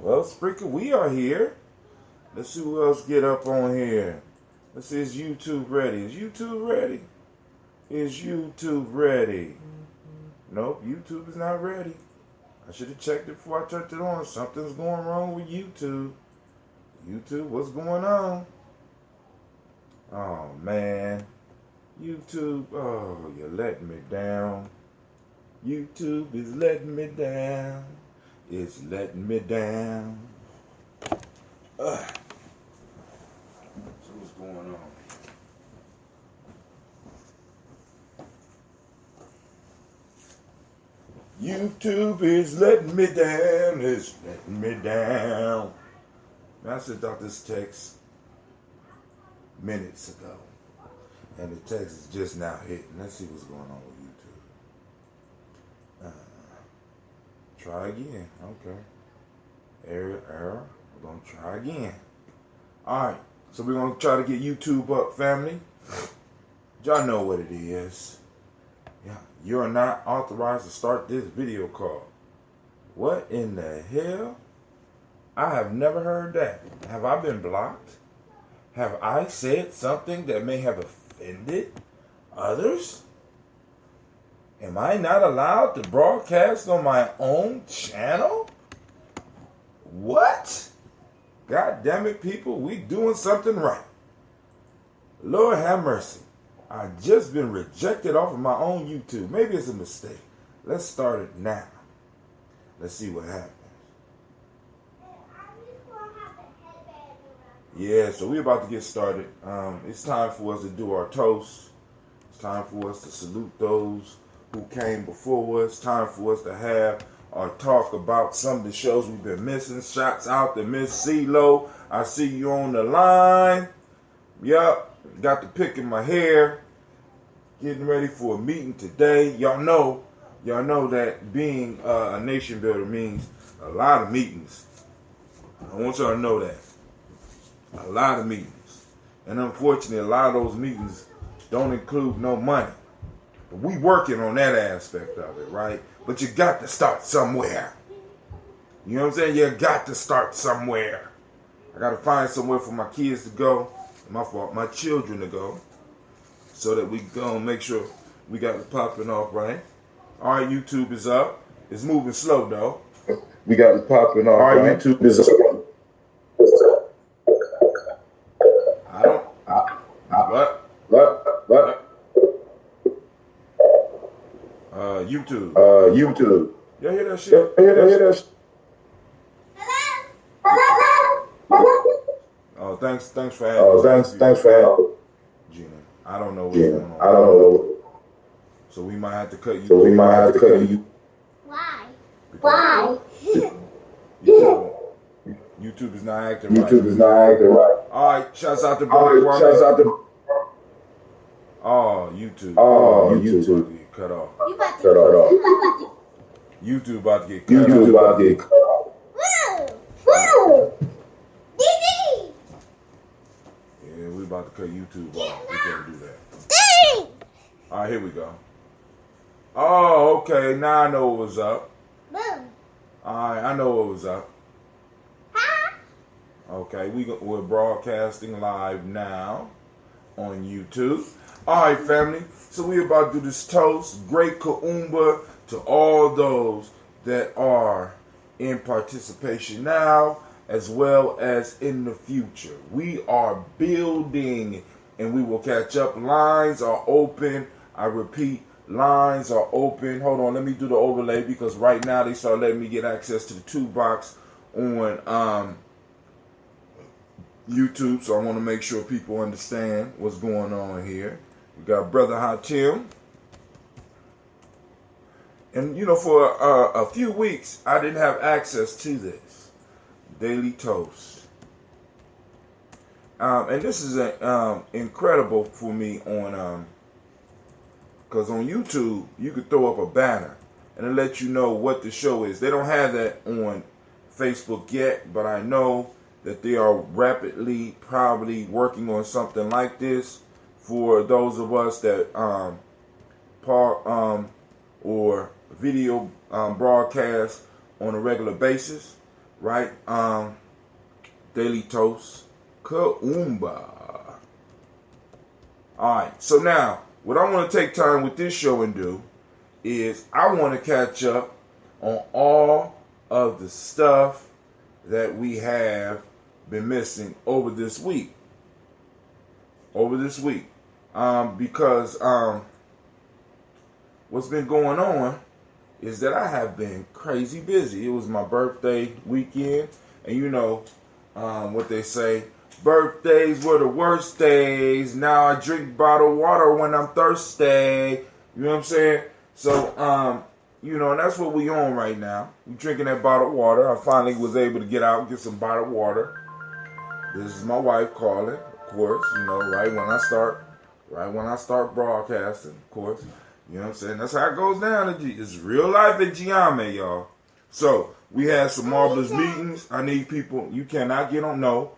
Well, Sprinkle, we are here. Let's see who else get up on here. Let's see, is YouTube ready? Is YouTube ready? Is YouTube ready? Nope, YouTube is not ready. I should have checked it before I turned it on. Something's going wrong with YouTube. YouTube, what's going on? Oh, man. YouTube, oh, you're letting me down. YouTube is letting me down. It's letting me down. So what's going on? YouTube is letting me down. It's letting me down. I sent out this text minutes ago, and the text is just now hitting. Let's see what's going on with YouTube. Try again. Okay. Error. We're going to try again. Alright. So we're going to try to get YouTube up, family. Y'all know what it is. Yeah. You're not authorized to start this video call. What in the hell? I have never heard that. Have I been blocked? Have I said something that may have offended others? Am I not allowed to broadcast on my own channel? What? God damn it, people, we doing something right. Lord have mercy. I just been rejected off of my own YouTube. Maybe it's a mistake. Let's start it now. Let's see what happens. Yeah, so we're about to get started. It's time for us to do our toast. It's time for us to salute those who came before us. Time for us to have our talk about some of the shows we've been missing. Shouts out to Miss CeeLo. I see you on the line. Yup, got the pick in my hair. Getting ready for a meeting today. Y'all know that being a nation builder means a lot of meetings. I want y'all to know that. A lot of meetings. And unfortunately, a lot of those meetings don't include no money. But we working on that aspect of it, right? But you got to start somewhere. You know what I'm saying? You got to start somewhere. I got to find somewhere for my kids to go. My children to go. So that we go and make sure we got it popping off, right? All right, YouTube is up. It's moving slow, though. We got it popping off, all right? YouTube is up. What? YouTube. YouTube. Y'all hear that shit? Oh, thanks for having thanks for having Gina. I don't know what's going on. I don't know. So we might have to cut you. Why? YouTube is not acting right. All right, shouts out to Brother Kwame. Oh, YouTube. YouTube about to get cut off. YouTube about to get cut off. Yeah, we about to cut YouTube off. We can't do that. All right, here we go. Oh, okay. Now I know what was up. All right, I know what was up. Okay, we're broadcasting live now on YouTube. All right, family. So we're about to do this toast. Great Kuumba to all those that are in participation now as well as in the future. We are building and we will catch up. Lines are open. I repeat, lines are open. Hold on, let me do the overlay because right now they start letting me get access to the toolbox on YouTube. So I want to make sure people understand what's going on here. We got Brother Hatim. And, you know, for a few weeks, I didn't have access to this Daily Toast. And this is incredible for me on, because on YouTube, you could throw up a banner and it let you know what the show is. They don't have that on Facebook yet, but I know that they are rapidly probably working on something like this for those of us that or video broadcast on a regular basis, right? Daily Toast, Kuumba. All right, so now what I want to take time with this show and do is I want to catch up on all of the stuff that we have been missing over this week. Because what's been going on is that I have been crazy busy. It was my birthday weekend, and you know what they say, birthdays were the worst days. Now I drink bottled water when I'm thirsty. You know what I'm saying? So, you know, and that's what we on right now. We drinking that bottled water. I finally was able to get out and get some bottled water. This is my wife calling, of course, you know, right when I start broadcasting, of course. You know what I'm saying? That's how it goes down. It's real life at Gye-Nyame, y'all. So, we had some marvelous meetings. I need people. You cannot get on. No.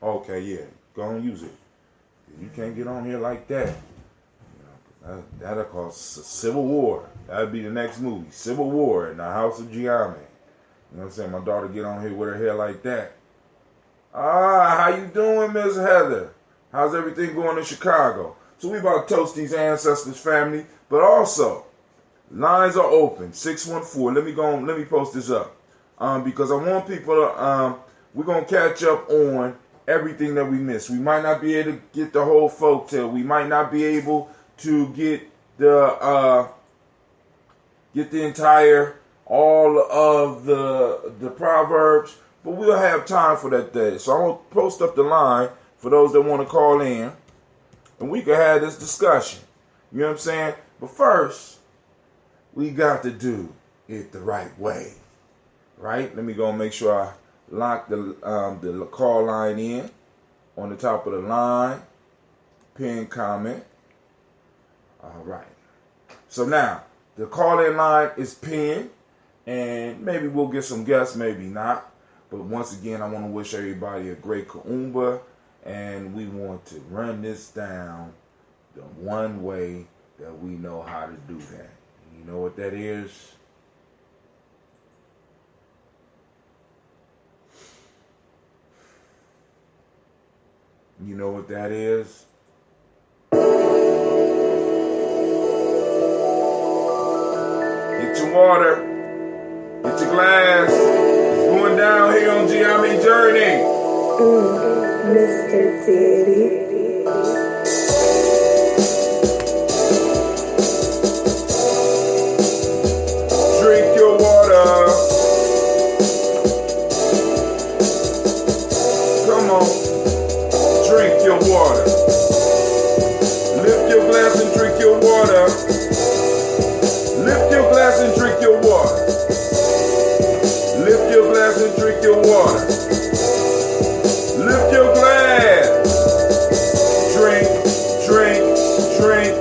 Okay, yeah. Go and use it. You can't get on here like that. You know, that'll cause civil war. That'll be the next movie. Civil War in the House of Gye-Nyame. You know what I'm saying? My daughter get on here with her hair like that. How you doing, Miss Heather? How's everything going in Chicago? So we about to toast these ancestors, family. But also, lines are open. 614. Let me post this up. Because I want people to we're gonna catch up on everything that we missed. We might not be able to get the whole folktale. We might not be able to get the entire all of the proverbs, but we'll have time for that day. So I'm gonna post up the line for those that want to call in, and we can have this discussion. You know what I'm saying? But first, we got to do it the right way, right? Let me go and make sure I lock the call line in on the top of the line. Pin comment. All right. So now the call-in line is pinned, and maybe we'll get some guests, maybe not. But once again, I want to wish everybody a great Kuumba, and we want to run this down the one way that we know how to do that. You know what that is? You know what that is? Get your water. Get your glass. It's going down here on Gye-Nyame Journey. Mr. Diddy. Drink your water. Come on. Drink your water. Lift your glass and drink your water. Lift your glass and drink your water. Lift your glass and drink your water. Lift your glass. Drink, drink, drink,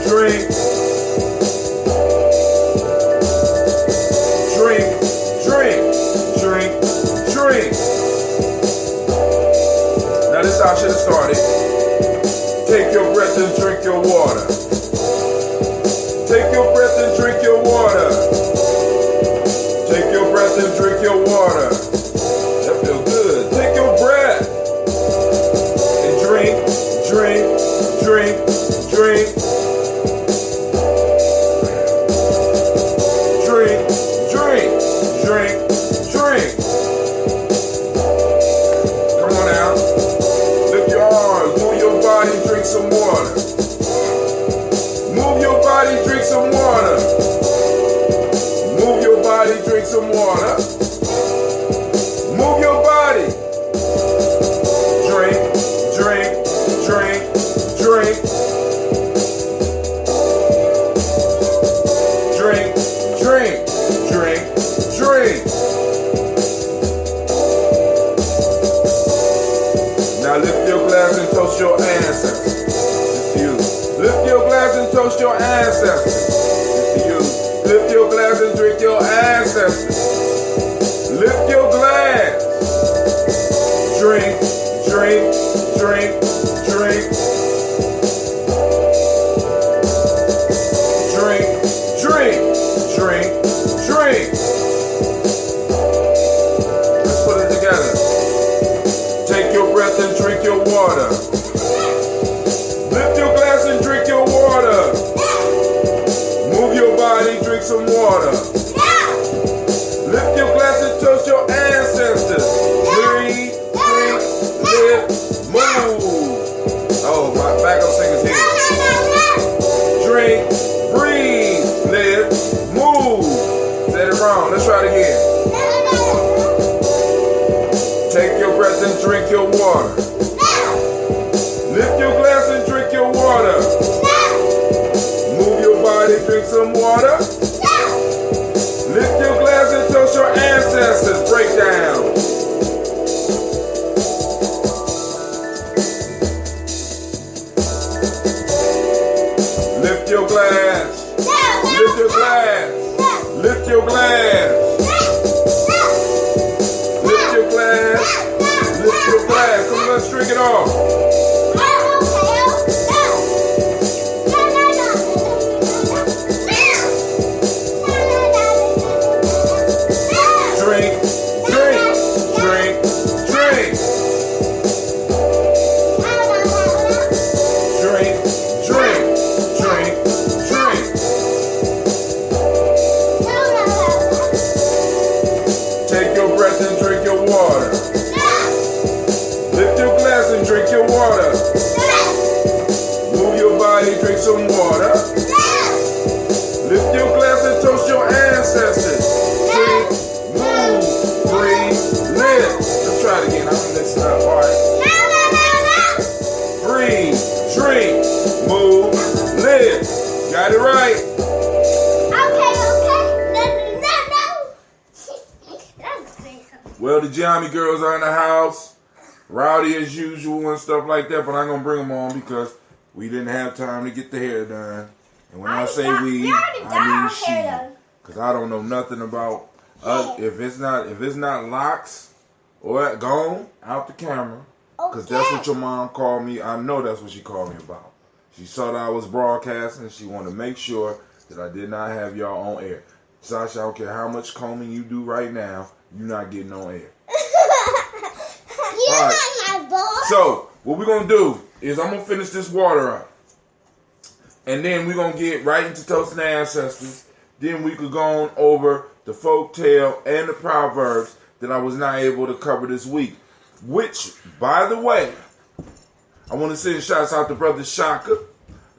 drink. Drink, drink, drink, drink. Now this is how I should have started. Take your breath and drink your water. Take your breath and drink your water. Take your breath and drink your water. That feels good. Take your breath and drink, drink, drink, drink. Drink, drink, drink, drink. Come on now. Lift your arms. Move your body. Drink some water. Move your body. Drink some water. Move your body. Drink some water. Move your body. Drink, drink, drink, drink. Drink, drink, drink, drink. Now lift your glass and toast your ancestors. It's you. Lift your glass and toast your ancestors. It's you. Lift your glass and drink your ancestors. Lift your glass. Drink, drink, drink, drink. Drink, drink, drink, drink. water. Lift your glass and drink your water. Move your body, drink some water. Lift your glass and toast your ancestors. Breathe, drink, live, move. Oh, my backup singer's here. Drink, breathe, live, move. Said it wrong. Let's try it again. Take your breath and drink your water. Lift your glass and drink your water. Move your body, drink some water. Lift your glass and toast your ancestors. Break down. Lift your glass. Lift your glass. Lift your glass. Lift your glass. Lift your glass. Come on, let's drink it all. Drink, drink, drink, drink. Drink, drink, drink, drink. Take your breath and drink your water. Lift your glass and drink your water. Move your body, drink some water. Lift your glass and toast your ancestors. Drink, move, breathe, live. Let's try it again. I'm gonna mess it up. All right. Breathe, drink, move, live. Got it right. Well, the Gye-Nyame girls are in the house, rowdy as usual and stuff like that, but I'm going to bring them on because we didn't have time to get the hair done. And when I say we, I mean she. Because I don't know nothing about, if it's not locks or gone out the camera, because that's what your mom called me. I know that's what she called me about. She saw that I was broadcasting and she wanted to make sure that I did not have y'all on air. Sasha, I don't care how much combing you do right now, you're not getting on air. All right. So, what we're going to do is I'm going to finish this water up. And then we're going to get right into toasting the ancestors. Then we could go on over the folk tale and the proverbs that I was not able to cover this week. Which, by the way, I want to send shouts out to Brother Shaka,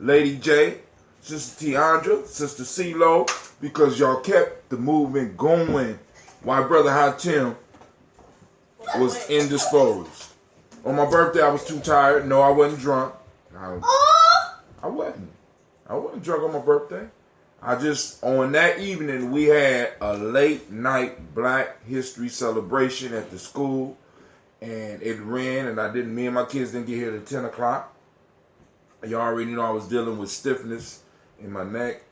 Lady J, Sister Tiandra, Sister CeeLo, because y'all kept the movement going while Brother Hatim was indisposed. On my birthday, I was too tired. No, I wasn't drunk. I wasn't. I wasn't drunk on my birthday. I just, on that evening, we had a late night Black History celebration at the school. And it ran, and me and my kids didn't get here till 10 o'clock. You already know I was dealing with stiffness in my neck.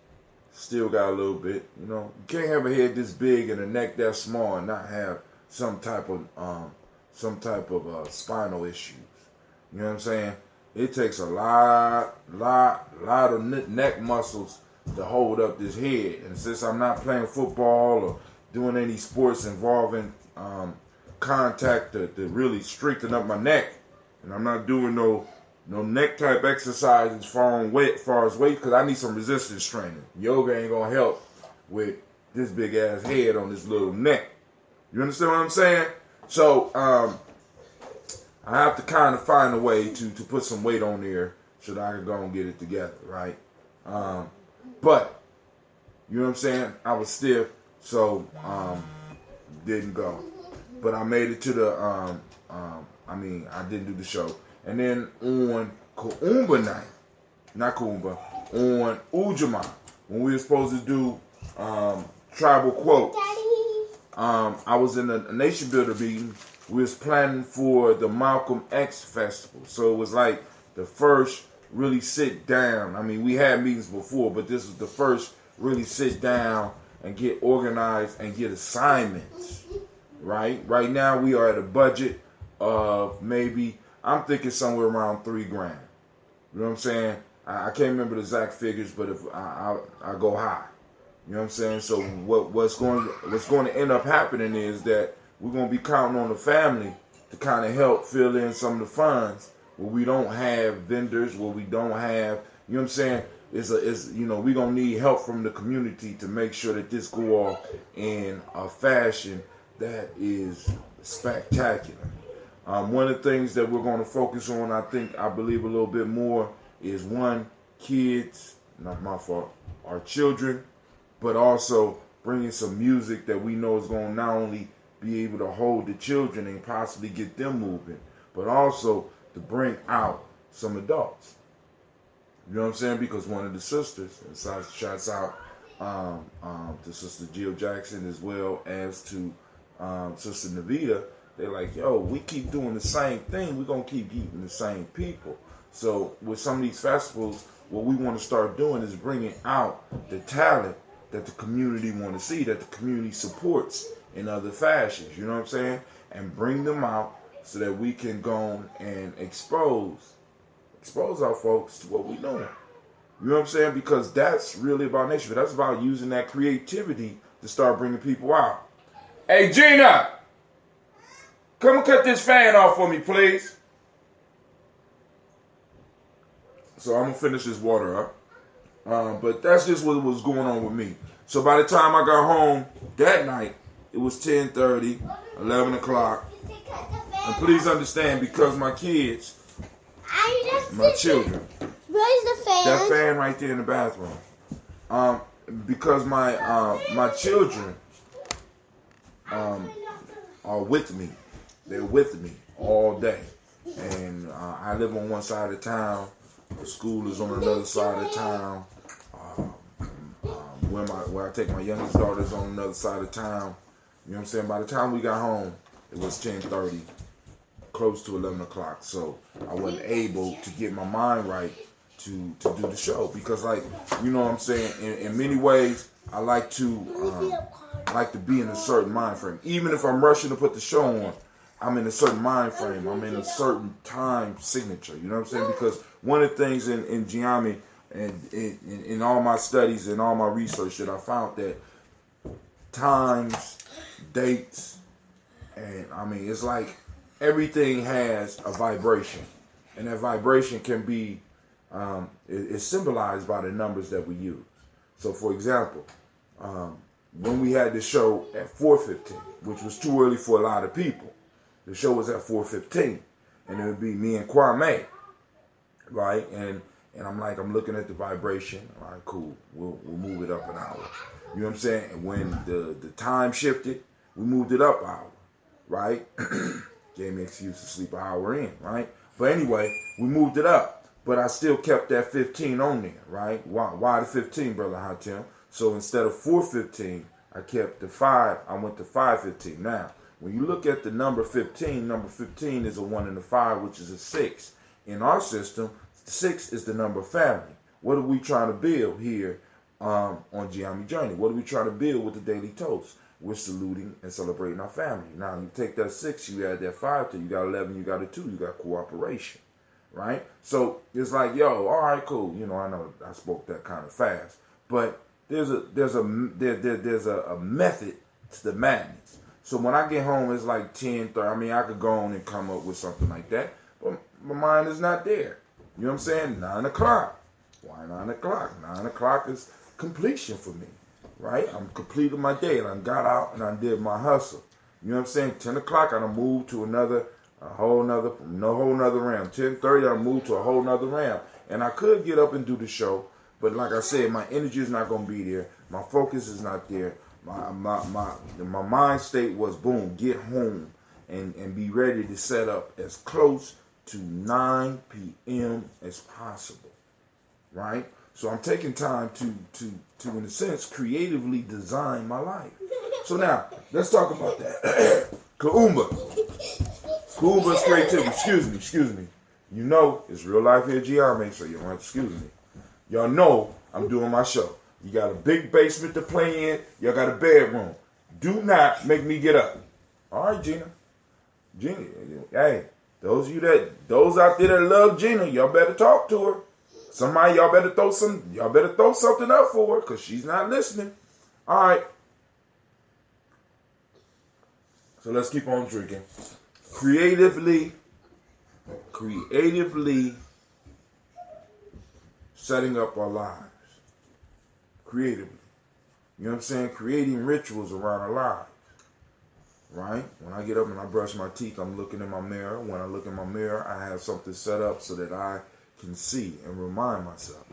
Still got a little bit, you know. You can't have a head this big and a neck that small and not have some type of spinal issues. You know what I'm saying? It takes a lot of neck muscles to hold up this head. And since I'm not playing football or doing any sports involving contact to really strengthen up my neck, and I'm not doing no neck type exercises far as weight, because I need some resistance training. Yoga ain't gonna help with this big ass head on this little neck. You understand what I'm saying? So I have to kind of find a way to put some weight on there so that I can go and get it together, right? But you know what I'm saying? I was stiff, so didn't go. But I made it to the I didn't do the show. And then on Kuumba night, not Kuumba, on Gye-Nyame, when we were supposed to do tribal quotes, I was in a nation builder meeting. We was planning for the Malcolm X festival. So it was like the first really sit down. I mean, we had meetings before, but this was the first really sit down and get organized and get assignments, right? Right now we are at a budget of maybe, I'm thinking somewhere around $3,000. You know what I'm saying? I can't remember the exact figures, but if I go high. You know what I'm saying? So what's going to end up happening is that we're going to be counting on the family to kind of help fill in some of the funds where we don't have vendors, where we don't have, you know what I'm saying? We're going to need help from the community to make sure that this go off in a fashion that is spectacular. One of the things that we're going to focus on, I believe a little bit more, is one, kids, not my fault, our children, but also bringing some music that we know is going to not only be able to hold the children and possibly get them moving, but also to bring out some adults. You know what I'm saying? Because one of the sisters, and shouts out to Sister Jill Jackson as well as to Sister Navita, they're like, yo, we keep doing the same thing. We're going to keep eating the same people. So with some of these festivals, what we want to start doing is bringing out the talent that the community want to see, that the community supports in other fashions. You know what I'm saying? And bring them out so that we can go and expose our folks to what we know. You know what I'm saying? Because that's really about nature. That's about using that creativity to start bringing people out. Hey, Gina! Come and cut this fan off for me, please. So I'm going to finish this water up. But that's just what was going on with me. So by the time I got home that night, it was 10:30, 11 o'clock. And please understand, because my kids, my children, where's the fan? That fan right there in the bathroom. Because my children are with me. They're with me all day. And I live on one side of town. The school is on another side of town. Where I take my youngest daughters on another side of town. You know what I'm saying? By the time we got home, it was 10:30, close to 11 o'clock. So I wasn't able to get my mind right to do the show. Because, like, you know what I'm saying? In many ways, I like to be in a certain mind frame. Even if I'm rushing to put the show on, I'm in a certain mind frame. I'm in a certain time signature. You know what I'm saying? Because one of the things in Gye-Nyame and in all my studies and all my research that I found that times, dates, and I mean, it's like everything has a vibration. And that vibration can be, is symbolized by the numbers that we use. So, for example, when we had the show at 4:15, which was too early for a lot of people, the show was at 4:15, and it would be me and Kwame, right? And I'm looking at the vibration. All right, cool. We'll move it up an hour. You know what I'm saying? And when the time shifted, we moved it up an hour, right? Gave me an excuse to sleep an hour in, right? But anyway, we moved it up. But I still kept that 15 on there, right? Why the 15, Brother Hatim? So instead of 4:15, I kept the 5. I went to 5:15. Now, when you look at the number 15 is a 1 and a 5, which is a 6. In our system, 6 is the number of family. What are we trying to build here on Gye-Nyame Journey? What are we trying to build with the daily toast? We're saluting and celebrating our family. Now, you take that 6, you add that 5 to you got 11, you got a 2, you got cooperation, right? So it's like, yo, all right, cool. You know, I know I spoke that kind of fast, but there's a method to the madness. So when I get home, it's like 10:30. I mean, I could go on and come up with something like that, but my mind is not there. You know what I'm saying? 9 o'clock. Why 9 o'clock? 9 o'clock is completion for me, right? I'm completing my day, and I got out and I did my hustle. You know what I'm saying? 10 o'clock, I done moved to a whole nother round. 10:30, I moved to a whole nother round. And I could get up and do the show, but like I said, my energy is not going to be there. My focus is not there. My mind state was, boom, get home and be ready to set up as close to 9 p.m. as possible, right? So I'm taking time to in a sense, creatively design my life. So now, let's talk about that. Kuumba's creativity. Excuse me. You know, it's real life here at Gye-Nyame, so you don't have to excuse me. Y'all know I'm doing my show. You got a big basement to play in. Y'all got a bedroom. Do not make me get up. All right, Gina, hey, those out there that love Gina, y'all better talk to her. Somebody, y'all better throw something up for her, because she's not listening. All right. So let's keep on drinking. Creatively, creatively setting up our lives. Creatively. You know what I'm saying? Creating rituals around our lives. Right? When I get up and I brush my teeth, I'm looking in my mirror. When I look in my mirror, I have something set up so that I can see and remind myself.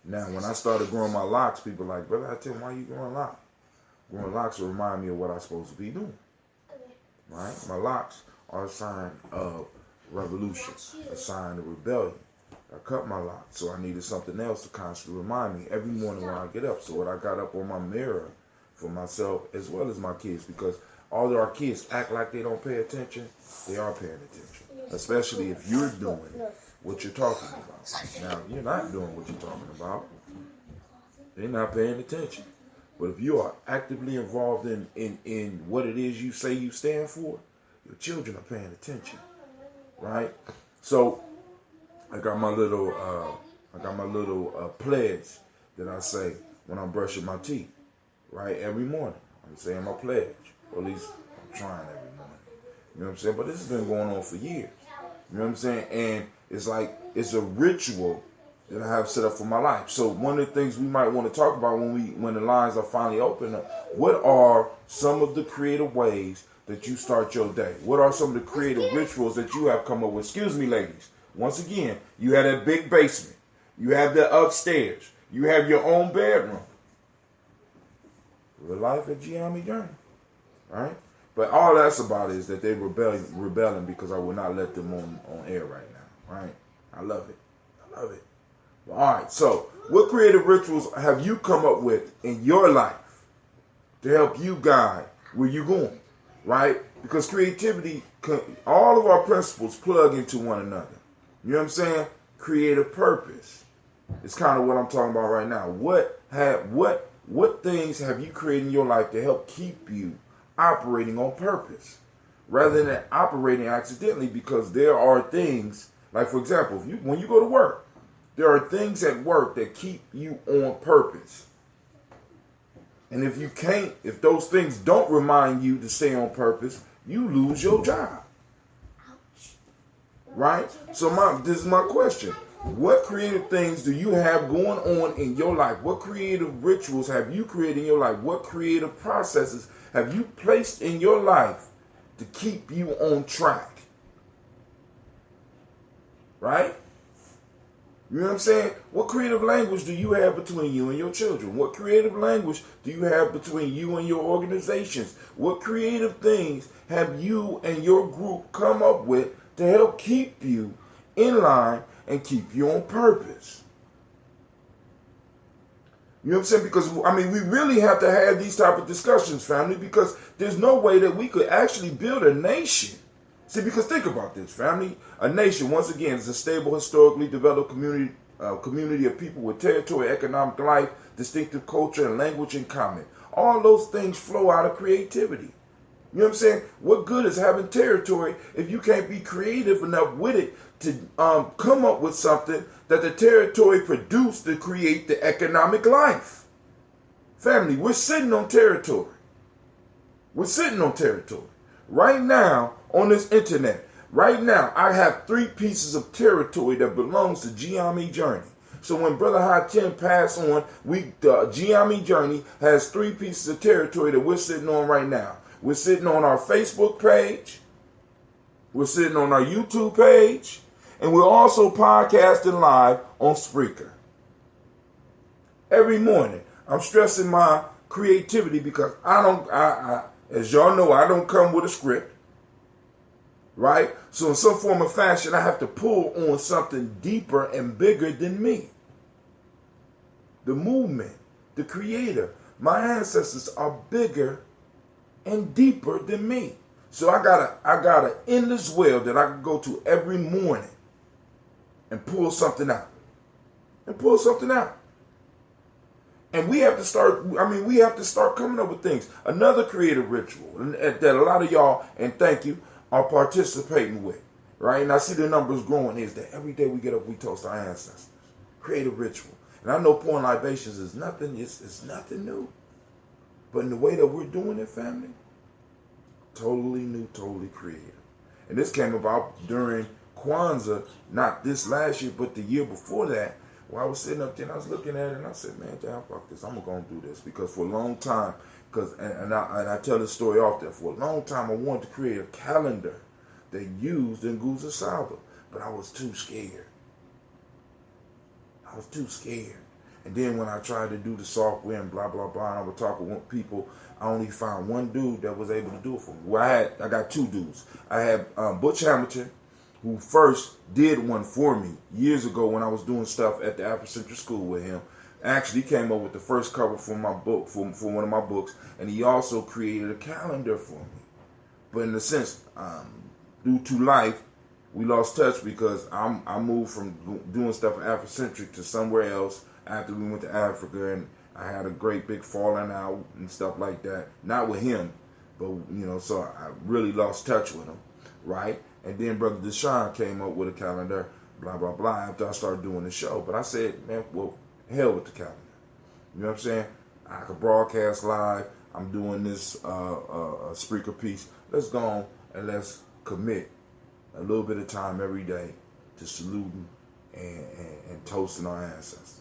Now, when I started growing my locks, people are like, brother, I tell you, why you growing locks? Growing locks will remind me of what I'm supposed to be doing. Right? My locks are a sign of revolution, a sign of rebellion. I cut my locks, so I needed something else to constantly remind me every morning when I get up. So what I got up on my mirror for myself as well as my kids, because although our kids act like they don't pay attention, they are paying attention. Especially if you're doing what you're talking about. Now, if you're not doing what you're talking about, they're not paying attention. But if you are actively involved in what it is you say you stand for, your children are paying attention, right? So I got my little pledge that I say when I'm brushing my teeth, right? Every morning, I'm saying my pledge, or at least I'm trying every morning. You know what I'm saying? But this has been going on for years. You know what I'm saying? And it's like it's a ritual that I have set up for my life. So one of the things we might want to talk about when the lines are finally open, what are some of the creative ways that you start your day? What are some of the creative rituals that you have come up with? Excuse me, ladies. Once again, you have that big basement. You have the upstairs. You have your own bedroom. Real life at Gye-Nyame journey, right? But all that's about is that they rebelling because I will not let them on air right now, right? I love it. I love it. All right, so what creative rituals have you come up with in your life to help you guide where you're going, right? Because creativity, all of our principles plug into one another. You know what I'm saying? Creative purpose. It's kind of what I'm talking about right now. What things have you created in your life to help keep you operating on purpose rather than operating accidentally? Because there are things, like for example, when you go to work, there are things at work that keep you on purpose. And if those things don't remind you to stay on purpose, you lose your job. Right? So this is my question. What creative things do you have going on in your life? What creative rituals have you created in your life? What creative processes have you placed in your life to keep you on track? Right? You know what I'm saying? What creative language do you have between you and your children? What creative language do you have between you and your organizations? What creative things have you and your group come up with to help keep you in line and keep you on purpose? You know what I'm saying? Because, we really have to have these type of discussions, family, because there's no way that we could actually build a nation. See, because think about this, family. A nation, once again, is a stable, historically developed community of people with territory, economic life, distinctive culture, and language in common. All those things flow out of creativity. You know what I'm saying? What good is having territory if you can't be creative enough with it to come up with something that the territory produced to create the economic life? Family, we're sitting on territory. We're sitting on territory. Right now, on this internet, right now, I have 3 pieces of territory that belongs to Gye-Nyame Journey. So when Brother Hatim passed on, Gye-Nyame Journey has 3 pieces of territory that we're sitting on right now. We're sitting on our Facebook page. We're sitting on our YouTube page. And we're also podcasting live on Spreaker. Every morning, I'm stressing my creativity because as y'all know, I don't come with a script. Right? So in some form or fashion, I have to pull on something deeper and bigger than me. The movement, the creator, my ancestors are bigger and deeper than me. So I got an endless well that I can go to every morning and pull something out. And we have to start coming up with things. Another creative ritual that a lot of y'all, and thank you, are participating with, right? And I see the numbers growing, is that every day we get up, we toast our ancestors. Creative ritual. And I know pouring libations is nothing, it's nothing new. But in the way that we're doing it, family, totally new, totally creative. And this came about during Kwanzaa, not this last year, but the year before that, while I was sitting up there and I was looking at it and I said, man, damn, fuck this. I'm going to do this. Because for a long time, and I tell this story often, for a long time I wanted to create a calendar they used in Nguzo Saba. But I was too scared. And then when I tried to do the software and blah, blah, blah, and I would talk with people, I only found one dude that was able to do it for me. Well, I got two dudes. I had Butch Hamilton, who first did one for me years ago when I was doing stuff at the Afrocentric School with him. Actually, he came up with the first cover for my book, for one of my books, and he also created a calendar for me. But in a sense, due to life, we lost touch because I moved from doing stuff Afrocentric to somewhere else after we went to Africa, and I had a great big falling out and stuff like that. Not with him, but so I really lost touch with him, right? And then Brother Deshaun came up with a calendar, blah, blah, blah, after I started doing the show. But I said, man, well, hell with the calendar. You know what I'm saying? I could broadcast live. I'm doing this Spreaker piece. Let's go on and let's commit a little bit of time every day to saluting and toasting our ancestors.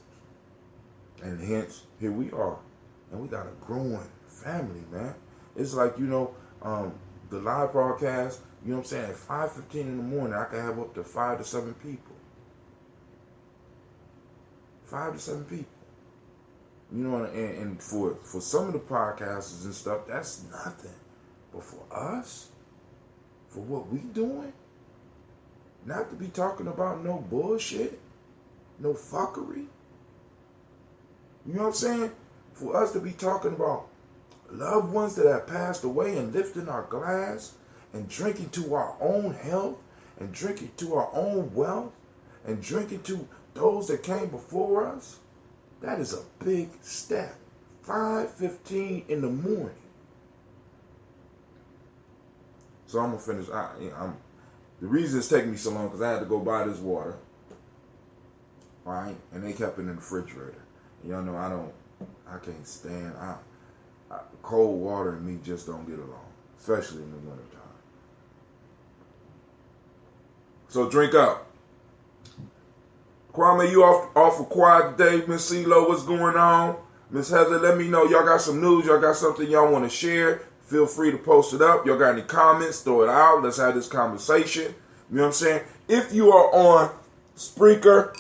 And hence, here we are. And we got a growing family, man. It's like, the live broadcast, you know what I'm saying, at 5:15 in the morning, I can have up to 5 to 7 people. 5 to 7 people. And for some of the podcasters and stuff, that's nothing. But for us, for what we doing, not to be talking about no bullshit, no fuckery. You know what I'm saying? For us to be talking about loved ones that have passed away and lifting our glass and drinking to our own health and drinking to our own wealth and drinking to those that came before us, that is a big step. 5:15 in the morning. So I'm going to finish. The reason it's taking me so long because I had to go buy this water, right? And they kept it in the refrigerator. Y'all know I can't stand, cold water and me just don't get along, especially in the wintertime. So drink up. Kwame, you off for quiet today. Miss CeeLo, what's going on? Miss Heather, let me know. Y'all got some news. Y'all got something y'all want to share. Feel free to post it up. Y'all got any comments? Throw it out. Let's have this conversation. You know what I'm saying? If you are on Spreaker,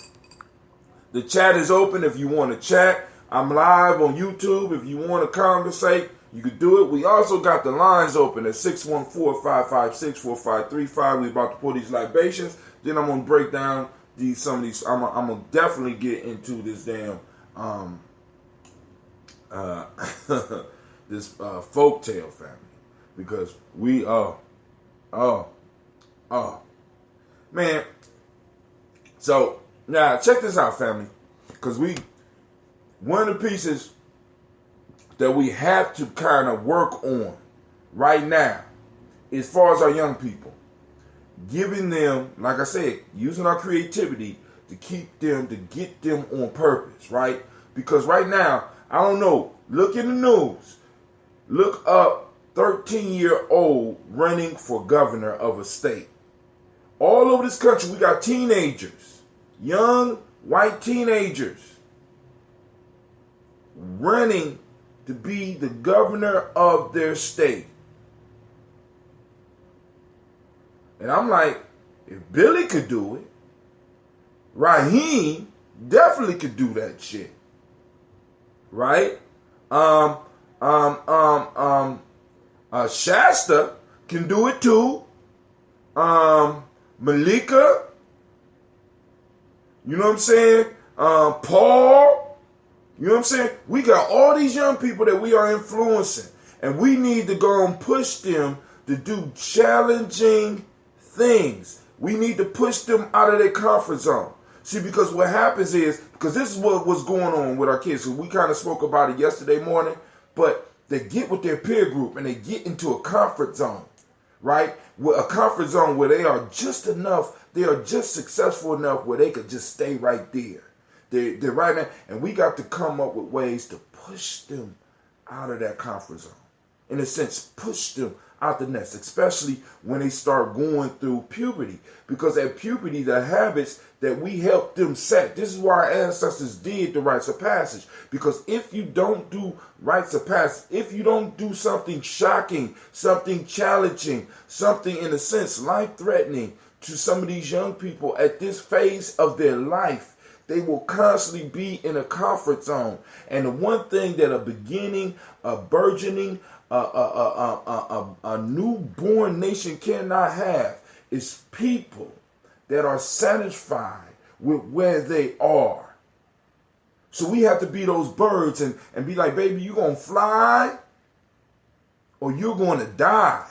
the chat is open if you want to chat. I'm live on YouTube. If you want to conversate, you can do it. We also got the lines open at 614-556-4535. We're about to pour these libations. Then I'm going to break down some of these. I'm going to definitely get into this damn this folktale family, because we man. So now check this out, family, because one of the pieces that we have to kind of work on right now, as far as our young people, giving them, like I said, using our creativity to get them on purpose, right? Because right now, I don't know, look in the news. Look up 13-year-old running for governor of a state. All over this country, we got teenagers, young white teenagers, running to be the governor of their state. And I'm like, if Billy could do it, Raheem definitely could do that shit. Right? Shasta can do it too. Malika, you know what I'm saying? Paul, you know what I'm saying? We got all these young people that we are influencing, and we need to go and push them to do challenging things. We need to push them out of their comfort zone. See, because what happens is, because this is what's going on with our kids. So we kind of spoke about it yesterday morning, but they get with their peer group and they get into a comfort zone, right? A comfort zone where they are just successful enough where they could just stay right there. They're right now, and we got to come up with ways to push them out of that comfort zone. in a sense, push them out the nest, especially when they start going through puberty. Because at puberty, the habits that we help them set, this is why our ancestors did the rites of passage. Because if you don't do rites of passage, if you don't do something shocking, something challenging, something in a sense life-threatening to some of these young people at this phase of their life, they will constantly be in a comfort zone. And the one thing that a beginning, a burgeoning, a newborn nation cannot have is people that are satisfied with where they are. So we have to be those birds and be like, baby, you're going to fly or you're going to die.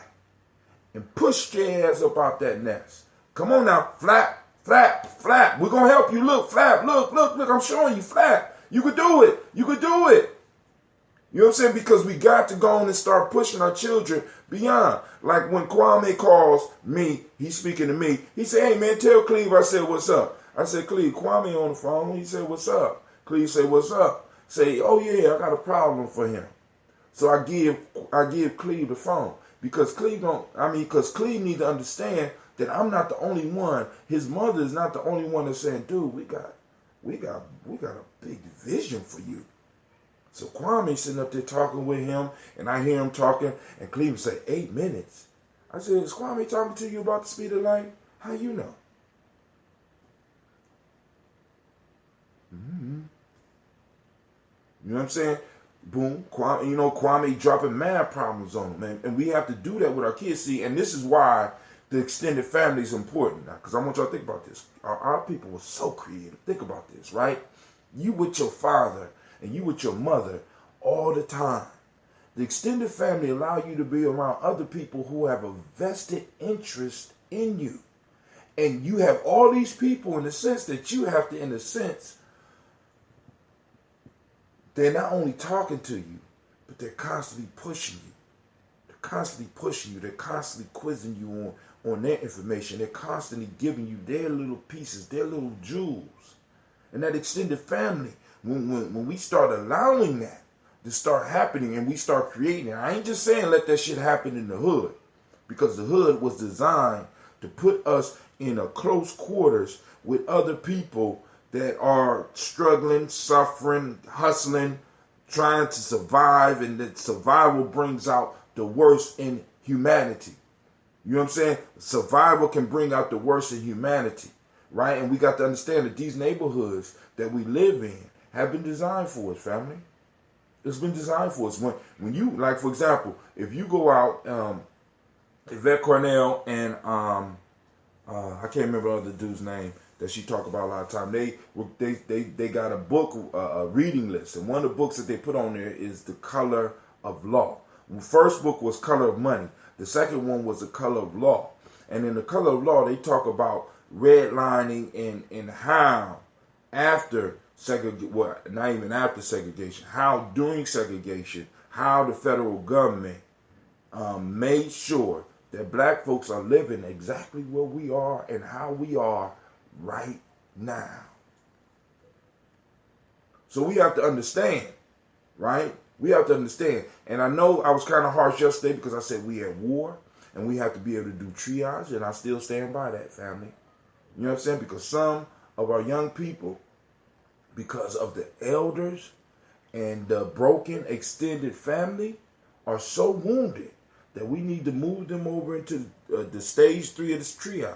And push your ass up out that nest. Come on now, flap. Flap, flap. We're going to help you. Look, flap. Look. I'm showing you. Flap. You could do it. You could do it. You know what I'm saying? Because we got to go on and start pushing our children beyond. Like when Kwame calls me, he's speaking to me. He said, hey, man, tell Cleve. I said, what's up? I said, Cleve, Kwame on the phone. He said, what's up? Cleve said, what's up? Say, oh, yeah, I got a problem for him. So I give Cleve the phone. Because Cleve need to understand that I'm not the only one. His mother is not the only one that's saying, dude, we got a big vision for you. So Kwame's sitting up there talking with him, and I hear him talking, and Cleveland say, 8 minutes. I said, is Kwame talking to you about the speed of light? How you know? Mm-hmm. You know what I'm saying? Boom. Kwame dropping mad problems on him, man. And we have to do that with our kids. See, and this is why the extended family is important now, because I want y'all to think about this. Our people were so creative. Think about this, right? You with your father and you with your mother all the time. The extended family allow you to be around other people who have a vested interest in you. And you have all these people in the sense that you have to, in a sense, they're not only talking to you, but they're constantly pushing you. They're constantly pushing you. They're constantly quizzing you on their information. They're constantly giving you their little pieces, their little jewels. And that extended family, when we start allowing that to start happening and we start creating it, I ain't just saying let that shit happen in the hood, because the hood was designed to put us in a close quarters with other people that are struggling, suffering, hustling, trying to survive, and that survival brings out the worst in humanity. You know what I'm saying? Survival can bring out the worst in humanity, right? And we got to understand that these neighborhoods that we live in have been designed for us, family. It's been designed for us. When you, like, for example, if you go out, Yvette Cornell and I can't remember the other dude's name that she talked about a lot of time. They got a book, a reading list, and one of the books that they put on there is The Color of Law. The first book was Color of Money. The second one was The Color of Law. And in The Color of Law, they talk about redlining and how after segregation, well, not even after segregation, how during segregation, how the federal government made sure that black folks are living exactly where we are and how we are right now. So we have to understand, right? We have to understand. And I know I was kind of harsh yesterday because I said we at war and we have to be able to do triage, and I still stand by that, family. You know what I'm saying? Because some of our young people, because of the elders and the broken extended family, are so wounded that we need to move them over into the stage 3 of this triage.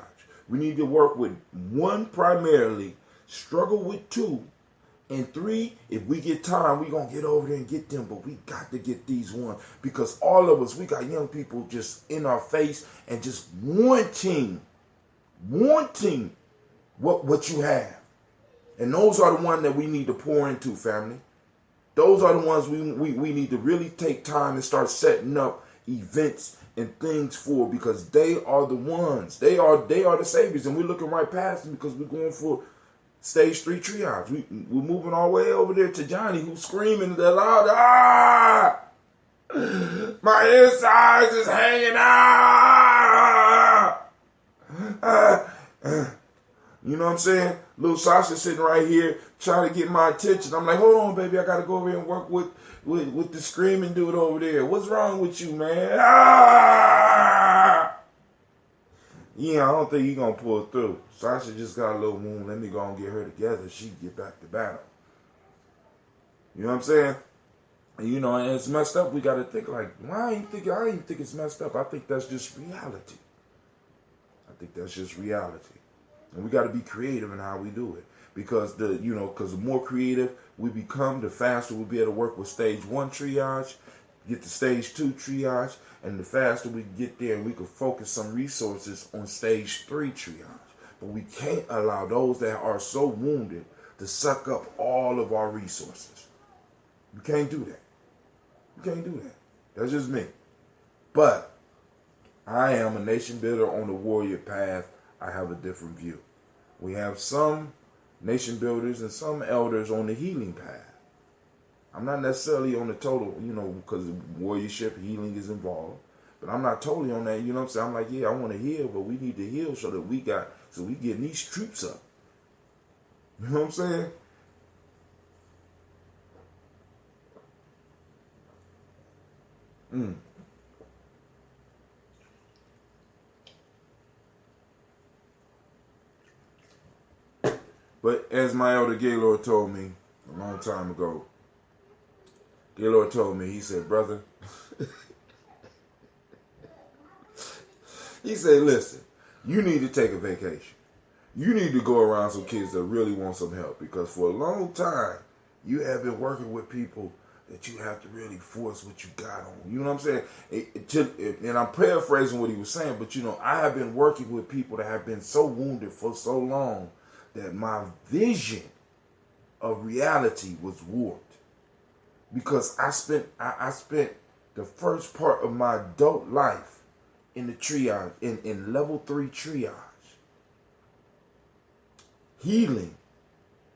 We need to work with 1 primarily, struggle with 2, and 3, if we get time, we're going to get over there and get them. But we got to get these 1, because all of us, we got young people just in our face and just wanting what you have. And those are the ones that we need to pour into, family. Those are the ones we need to really take time and start setting up events and things for, because they are the ones. They are the saviors, and we're looking right past them because we're going for stage 3 triage. We're moving our way over there to Johnny, who's screaming loud, ah! My insides is hanging out! You know what I'm saying? Little Sasha sitting right here trying to get my attention. I'm like, hold on, baby, I gotta go over here and work with the screaming dude over there. What's wrong with you, man? Ah! Yeah, I don't think he's gonna pull through. Sasha just got a little wound. Let me go and get her together. She can get back to battle. You know what I'm saying? And, you know, and it's messed up. We gotta think like, I ain't think it's messed up. I think that's just reality. I think that's just reality. And we got to be creative in how we do it. Because the more creative we become, the faster we'll be able to work with stage 1 triage, get to stage 2 triage, and the faster we get there, we can focus some resources on stage 3 triage. But we can't allow those that are so wounded to suck up all of our resources. You can't do that. You can't do that. That's just me. But I am a nation builder on the warrior path. I have a different view. We have some nation builders and some elders on the healing path. I'm not necessarily on the total, because warriorship, healing is involved. But I'm not totally on that, you know what I'm saying? I'm like, yeah, I want to heal, but we need to heal so we getting these troops up. You know what I'm saying? But as my elder Gaylord told me a long time ago, Gaylord told me, he said, brother, he said, listen, you need to take a vacation. You need to go around some kids that really want some help, because for a long time, you have been working with people that you have to really force what you got on. You know what I'm saying? And I'm paraphrasing what he was saying, but I have been working with people that have been so wounded for so long that my vision of reality was warped. Because I spent the first part of my adult life in the triage, in level 3 triage, healing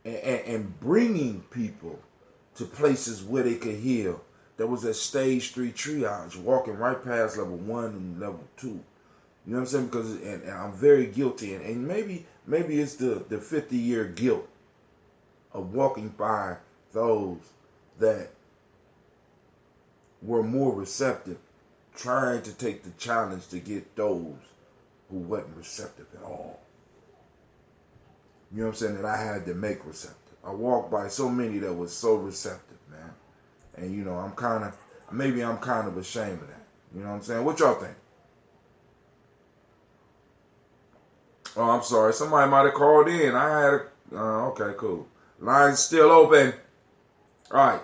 and bringing people to places where they could heal. That was at stage 3 triage, walking right past level 1 and level 2. You know what I'm saying? Because and I'm very guilty, and maybe it's the 50-year guilt of walking by those that were more receptive, trying to take the challenge to get those who wasn't receptive at all. You know what I'm saying? That I had to make receptive. I walked by so many that was so receptive, man. And I'm kind of ashamed of that. You know what I'm saying? What y'all think? Oh, I'm sorry. Somebody might have called in. I had a... okay, cool. Line's still open. All right.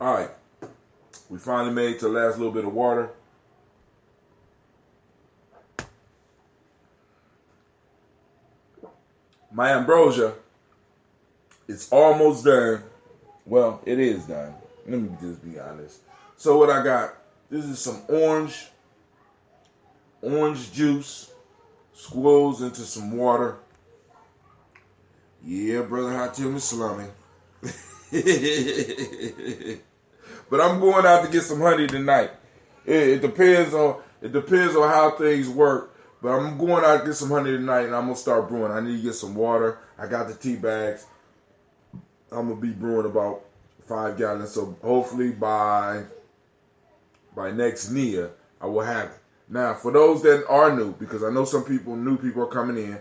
All right. We finally made it to the last little bit of water. My ambrosia is almost done. Well, it is done. Let me just be honest. So what I got, this is some orange juice, squills into some water. Yeah, brother Hatim is slumming. But I'm going out to get some honey tonight. It depends on how things work. But I'm going out to get some honey tonight, and I'm gonna start brewing. I need to get some water. I got the tea bags. I'm gonna be brewing about 5 gallons. So hopefully by next Nia, I will have it. Now, for those that are new, because I know new people are coming in,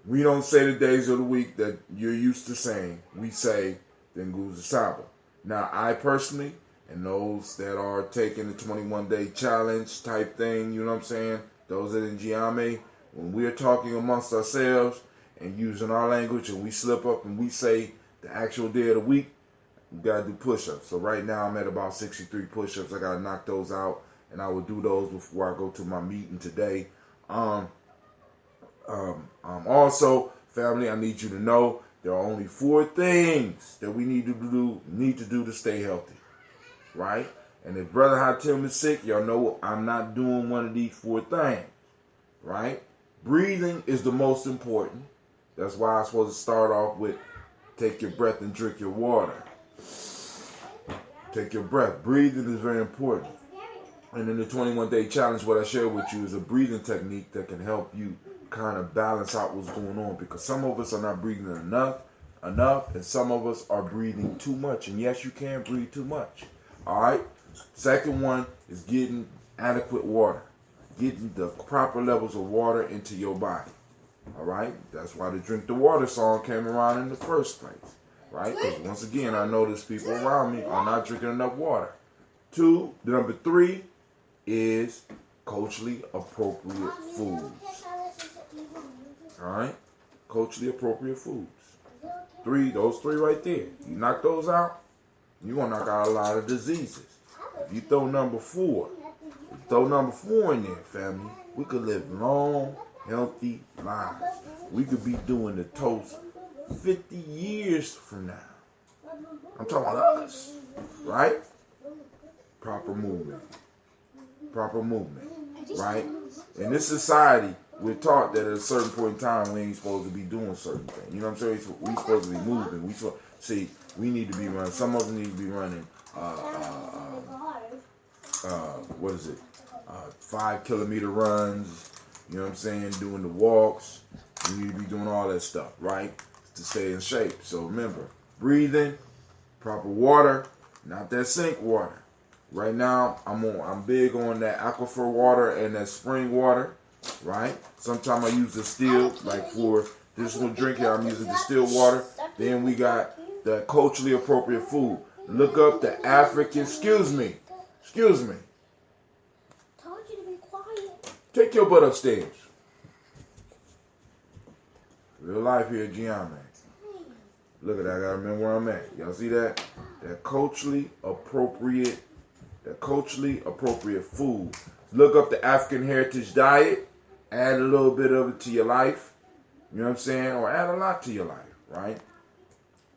we don't say the days of the week that you're used to saying. We say Nguza Saba. Now, I personally, and those that are taking the 21-day challenge type thing, you know what I'm saying? Those that in Gye-Nyame, when we're talking amongst ourselves and using our language and we slip up and we say the actual day of the week, we got to do push-ups. So right now I'm at about 63 push-ups. I got to knock those out, and I will do those before I go to my meeting today. Also, family, I need you to know there are only 4 things that we need to do to stay healthy, right? And if Brother Hatim is sick, y'all know I'm not doing one of these 4 things, right? Breathing is the most important. That's why I'm supposed to start off with Take your breath and drink your water. Take your breath. Breathing is very important. And in the 21-day challenge, what I share with you is a breathing technique that can help you kind of balance out what's going on. Because some of us are not breathing enough, and some of us are breathing too much. And yes, you can breathe too much. All right? Second one is getting adequate water. Getting the proper levels of water into your body. All right? That's why the Drink the Water song came around in the first place. Right? Because once again, I notice people around me are not drinking enough water. Number three is culturally appropriate foods. All right? Culturally appropriate foods. Those three right there. You knock those out, you're going to knock out a lot of diseases. If you throw number four in there, family, we could live long, healthy lives. We could be doing the toast 50 years from now. I'm talking about us, right? Proper movement, right? In this society, we're taught that at a certain point in time, we ain't supposed to be doing certain things. You know what I'm saying? We're supposed to be moving. We need to be running. Some of them need to be running, 5-kilometer runs. You know what I'm saying? Doing the walks. We need to be doing all that stuff, right? To stay in shape. So remember, breathing, proper water, not that sink water. Right now, I'm big on that aquifer water and that spring water, right? Sometimes I use the still, like for this one drink here, I'm using distilled water. Then we got the culturally appropriate food. Look up the African, excuse me. Told you to be quiet. Take your butt upstairs. Real life here at Gye-Nyame. Look at that, I gotta remember where I'm at. Y'all see that? That culturally appropriate food. Look up the African heritage diet. Add a little bit of it to your life. You know what I'm saying? Or add a lot to your life, right?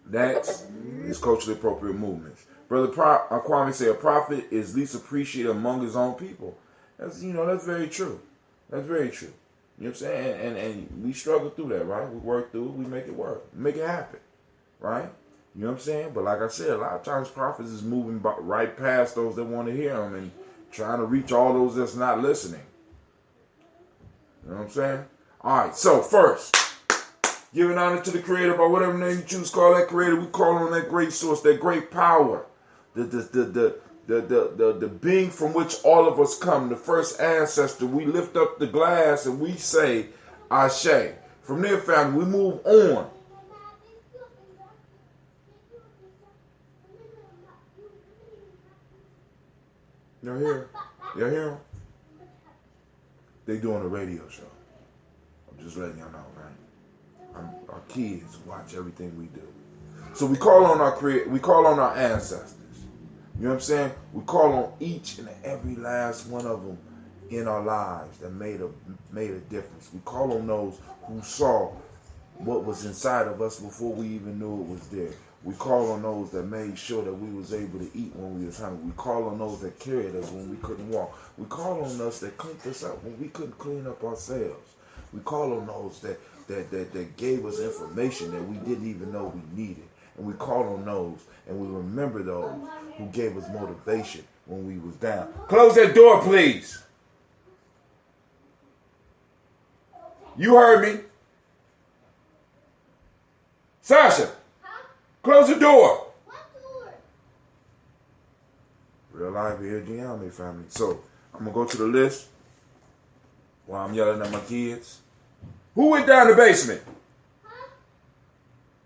That's culturally appropriate movements. Brother Kwame said a prophet is least appreciated among his own people. That's very true. That's very true. You know what I'm saying? And we struggle through that, right? We work through it. We make it work. We make it happen, right? You know what I'm saying? But like I said, a lot of times prophets is moving right past those that want to hear them and trying to reach all those that's not listening. You know what I'm saying? All right, so first, giving honor to the Creator by whatever name you choose to call that Creator. We call on that great source, that great power, the being from which all of us come, the first ancestor. We lift up the glass and we say, Ashe. From there, family, we move on. Y'all hear? Y'all hear them? They doing a radio show. I'm just letting y'all know, right? Our kids watch everything we do. So we call on our ancestors. You know what I'm saying? We call on each and every last one of them in our lives that made a difference. We call on those who saw what was inside of us before we even knew it was there. We call on those that made sure that we was able to eat when we was hungry. We call on those that carried us when we couldn't walk. We call on those that cleaned us up when we couldn't clean up ourselves. We call on those that gave us information that we didn't even know we needed. And we call on those and we remember those who gave us motivation when we was down. Close that door, please. You heard me. Sasha. Close the door. What door? Real life here at Gye-Nyame, family. So, I'm going to go to the list while I'm yelling at my kids. Who went down the basement? Huh?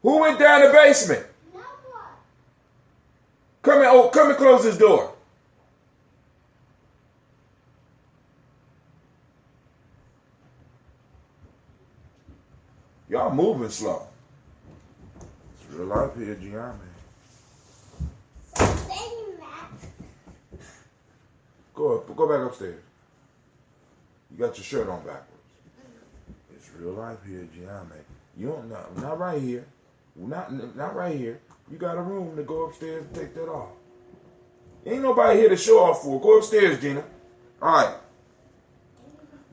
Who went down the basement? No one. Come and close this door. Y'all moving slow. Real life here at Gye-Nyame. Go back upstairs. You got your shirt on backwards. It's real life here at Gye-Nyame. You don't not right here. Not right here. You got a room to go upstairs and take that off. Ain't nobody here to show off for. Go upstairs, Gina. All right.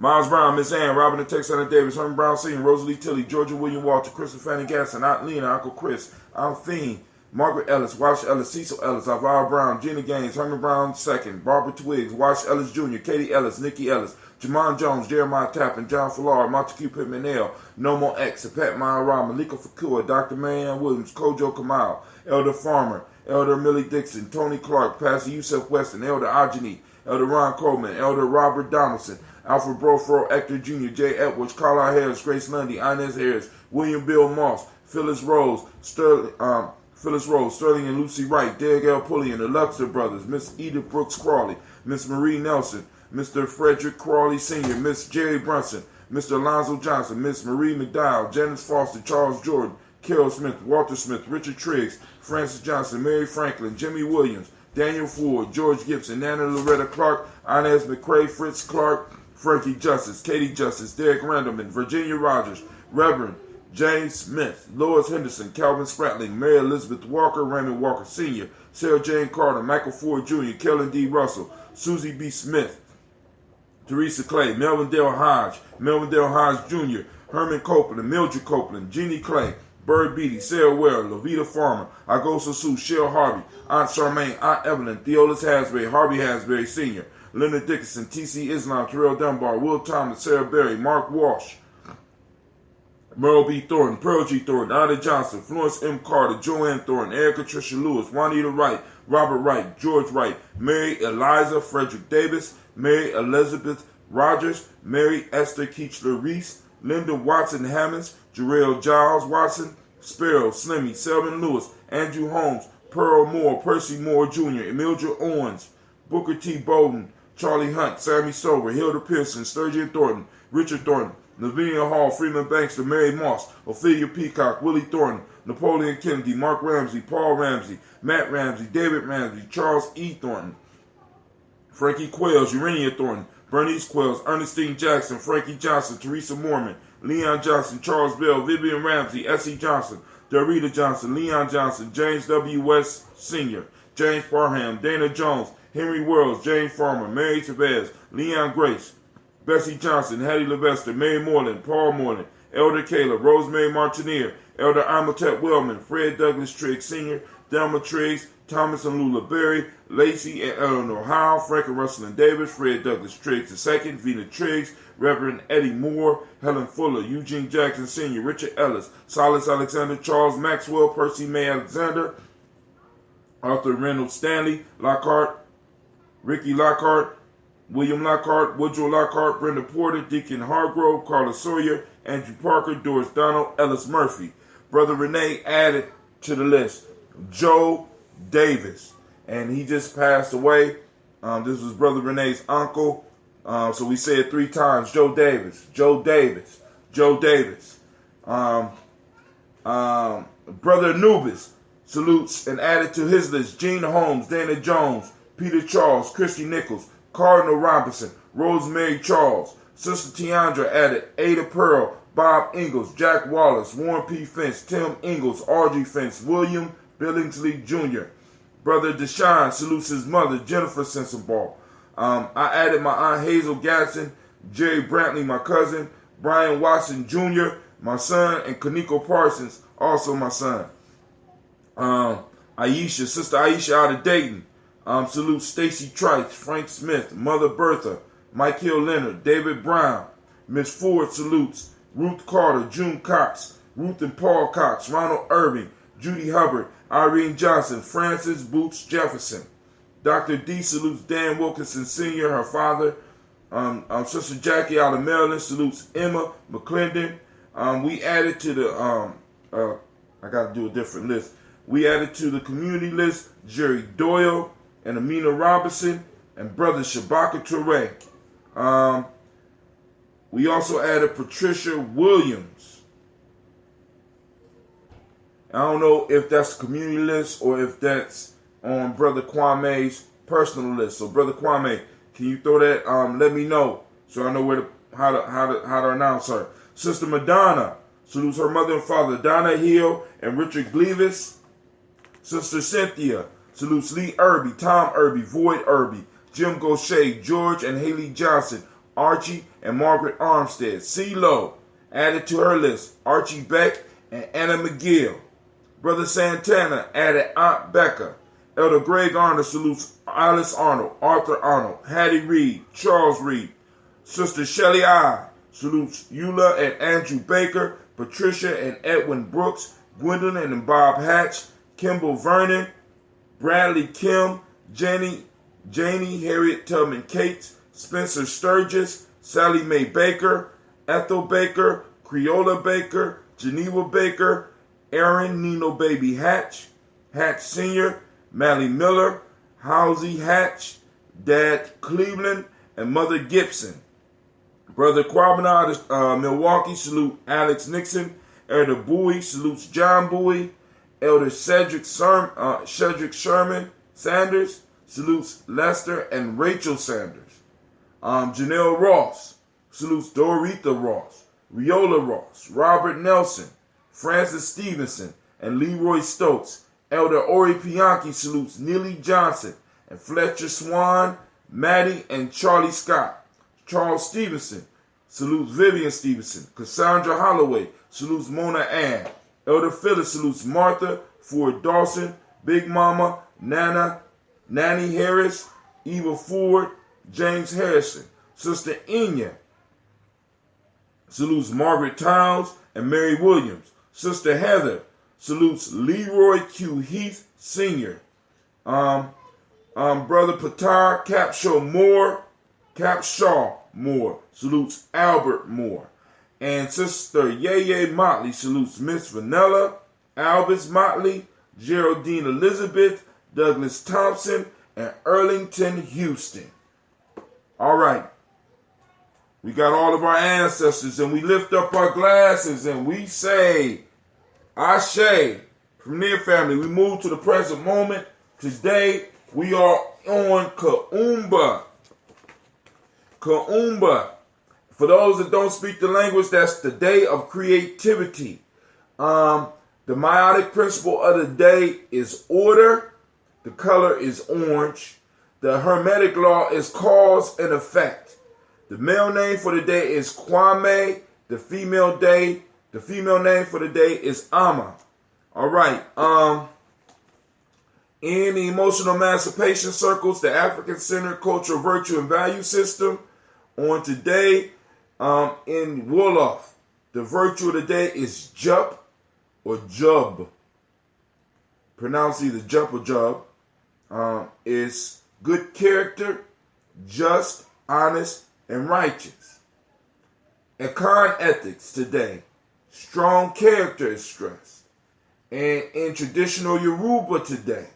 Miles Brown, Miss Ann, Robin and Texana Davis, Herman Brown Sr., Rosalie Tilly, Georgia William Walter, Crystal Fanning Gasson, Aunt Lena, Uncle Chris, Aunt Fiend, Margaret Ellis, Wash Ellis, Cecil Ellis, Alvaro Brown, Gina Gaines, Herman Brown II, Barbara Twiggs, Wash Ellis Jr., Katie Ellis, Nikki Ellis, Jamon Jones, Jeremiah Tappan, John Fallard, Montague Pittman L, Nomo X, Pat Myra, Malika Fakua, Dr. Marianne Williams, Kojo Kamal, Elder Farmer, Elder Millie Dixon, Tony Clark, Pastor Yusef Weston, Elder Ajani, Elder Ron Coleman, Elder Robert Donaldson, Alfred Brofro, Hector Jr., Jay Edwards, Carlisle Harris, Grace Lundy, Inez Harris, William Bill Moss, Phyllis Rose, Sterling and Lucy Wright, Derek L. Pulley and the Luxor Brothers, Miss Edith Brooks Crawley, Miss Marie Nelson, Mr. Frederick Crawley Sr., Miss Jerry Brunson, Mr. Alonzo Johnson, Miss Marie McDowell, Janice Foster, Charles Jordan, Carol Smith, Walter Smith, Richard Triggs, Francis Johnson, Mary Franklin, Jimmy Williams, Daniel Ford, George Gibson, Nana Loretta Clark, Inez McCrae, Fritz Clark, Frankie Justice, Katie Justice, Derek Randleman, Virginia Rogers, Reverend James Smith, Lois Henderson, Calvin Spratling, Mary Elizabeth Walker, Raymond Walker Sr., Sarah Jane Carter, Michael Ford Jr., Kellen D. Russell, Susie B. Smith, Teresa Clay, Melvin Dale Hodge Jr., Herman Copeland, Mildred Copeland, Jeannie Clay, Bird Beatty, Sarah Ware, Lovita Farmer, Agosa Sue, Shell Harvey, Aunt Charmaine, Aunt Evelyn, Theolis Hasbury, Harvey Hasbury Sr., Leonard Dickinson, T.C. Islam, Terrell Dunbar, Will Thomas, Sarah Berry, Mark Walsh, Merle B. Thornton, Pearl G. Thornton, Ida Johnson, Florence M. Carter, Joanne Thornton, Erica Tricia Lewis, Juanita Wright, Robert Wright, George Wright, Mary Eliza Frederick Davis, Mary Elizabeth Rogers, Mary Esther Keechler Reese, Linda Watson Hammonds, Jarrell Giles Watson, Sparrow, Slimmy, Selvin Lewis, Andrew Holmes, Pearl Moore, Percy Moore Jr., Mildred Owens, Booker T. Bowden, Charlie Hunt, Sammy Stover, Hilda Pearson, Sturgeon Thornton, Richard Thornton, Lavinia Hall, Freeman Bankster, Mary Moss, Ophelia Peacock, Willie Thornton, Napoleon Kennedy, Mark Ramsey, Paul Ramsey, Matt Ramsey, David Ramsey, Charles E. Thornton, Frankie Quails, Urania Thornton, Bernice Quails, Ernestine Jackson, Frankie Johnson, Teresa Mormon, Leon Johnson, Charles Bell, Vivian Ramsey, Essie Johnson, Dorita Johnson, Leon Johnson, James W. West Sr., James Parham, Dana Jones, Henry Wells, James Farmer, Mary Tavez, Leon Grace, Bessie Johnson, Hattie Levester, Mary Moreland, Paul Moreland, Elder Kayla, Rosemary Martineer, Elder Imhotep Wellman, Fred Douglas Triggs Sr., Delma Triggs, Thomas and Lula Berry, Lacey and Eleanor Howe, Frank and Russell and Davis, Fred Douglas Triggs II, Vina Triggs, Reverend Eddie Moore, Helen Fuller, Eugene Jackson Sr., Richard Ellis, Silas Alexander, Charles Maxwell, Percy May Alexander, Arthur Reynolds Stanley, Lockhart, Ricky Lockhart, William Lockhart, Woodrow Lockhart, Brenda Porter, Deacon Hargrove, Carla Sawyer, Andrew Parker, Doris Donald, Ellis Murphy. Brother Renee added to the list Joe Davis, and he just passed away. This was Brother Renee's uncle, so we say it 3 times: Joe Davis, Joe Davis, Joe Davis. Brother Anubis salutes and added to his list Gene Holmes, Dana Jones, Peter Charles, Christy Nichols, Cardinal Robinson, Rosemary Charles. Sister Tiandra added Ada Pearl, Bob Ingalls, Jack Wallace, Warren P. Fence, Tim Ingalls, Audrey Fence, William Billingsley Jr. Brother Deshaun salutes his mother, Jennifer Sensenball. I added my Aunt Hazel Gatson, Jerry Brantley, my cousin, Brian Watson Jr., my son, and Kaniko Parsons, also my son. Aisha, Sister Aisha out of Dayton. Salute Stacy Trice, Frank Smith, Mother Bertha, Mike Hill Leonard, David Brown. Miss Ford salutes Ruth Carter, June Cox, Ruth and Paul Cox, Ronald Irving, Judy Hubbard, Irene Johnson, Francis Boots Jefferson. Dr. D salutes Dan Wilkinson Sr., her father. Sister Jackie out of Maryland salutes Emma McClendon. We added to the, I got to do a different list. We added to the community list Jerry Doyle and Amina Robinson and Brother Shabaka Toure. We also added Patricia Williams. I don't know if that's the community list or if that's on Brother Kwame's personal list. So Brother Kwame, can you throw that? Let me know so I know how to announce her. Sister Madonna salutes her mother and father, Donna Hill and Richard Gleavis. Sister Cynthia salutes Lee Irby, Tom Irby, Void Irby, Jim Gaucher, George and Haley Johnson, Archie and Margaret Armstead. CeeLo added to her list. Archie Beck and Anna McGill. Brother Santana added Aunt Becca. Elder Greg Arnold salutes Alice Arnold, Arthur Arnold, Hattie Reed, Charles Reed. Sister Shelley I salutes Eula and Andrew Baker, Patricia and Edwin Brooks, Gwendolyn and Bob Hatch, Kimball Vernon, Bradley Kim, Janie Harriet Tubman Cates, Spencer Sturgis, Sally Mae Baker, Ethel Baker, Creola Baker, Geneva Baker, Aaron Nino Baby Hatch, Hatch Sr., Mally Miller, Halsey Hatch, Dad Cleveland, and Mother Gibson. Brother Quabanah Milwaukee salute Alex Nixon. Elder Bowie salutes John Bowie. Elder Cedric Sherman Sanders salutes Lester and Rachel Sanders. Janelle Ross salutes Doretha Ross, Riola Ross, Robert Nelson, Francis Stevenson, and Leroy Stokes. Elder Ori Pianki salutes Neely Johnson and Fletcher Swan, Maddie, and Charlie Scott. Charles Stevenson salutes Vivian Stevenson. Cassandra Holloway salutes Mona Ann. Elder Phyllis salutes Martha Ford Dawson, Big Mama, Nana, Nanny Harris, Eva Ford, James Harrison. Sister Enya salutes Margaret Towns and Mary Williams. Sister Heather salutes Leroy Q. Heath Sr. Brother Patar Capshaw Moore salutes Albert Moore. And Sister Yeye Motley salutes Miss Vanilla, Albus Motley, Geraldine Elizabeth, Douglas Thompson, and Erlington Houston. All right. We got all of our ancestors, and we lift up our glasses, and we say, Ashe. From there, family, we move to the present moment. Today, we are on Kuumba. Kuumba. For those that don't speak the language, that's the day of creativity. The meiotic principle of the day is order. The color is orange. The hermetic law is cause and effect. The male name for the day is Kwame. The female name for the day is Ama. All right. In the emotional emancipation circles, the African-centered cultural virtue and value system, on today, in Wolof, the virtue of the day is Jup or Jub. Pronounced either Jup or Jub. Is good character, just, honest, and righteous. Econ ethics today, strong character is stressed. And in traditional Yoruba today,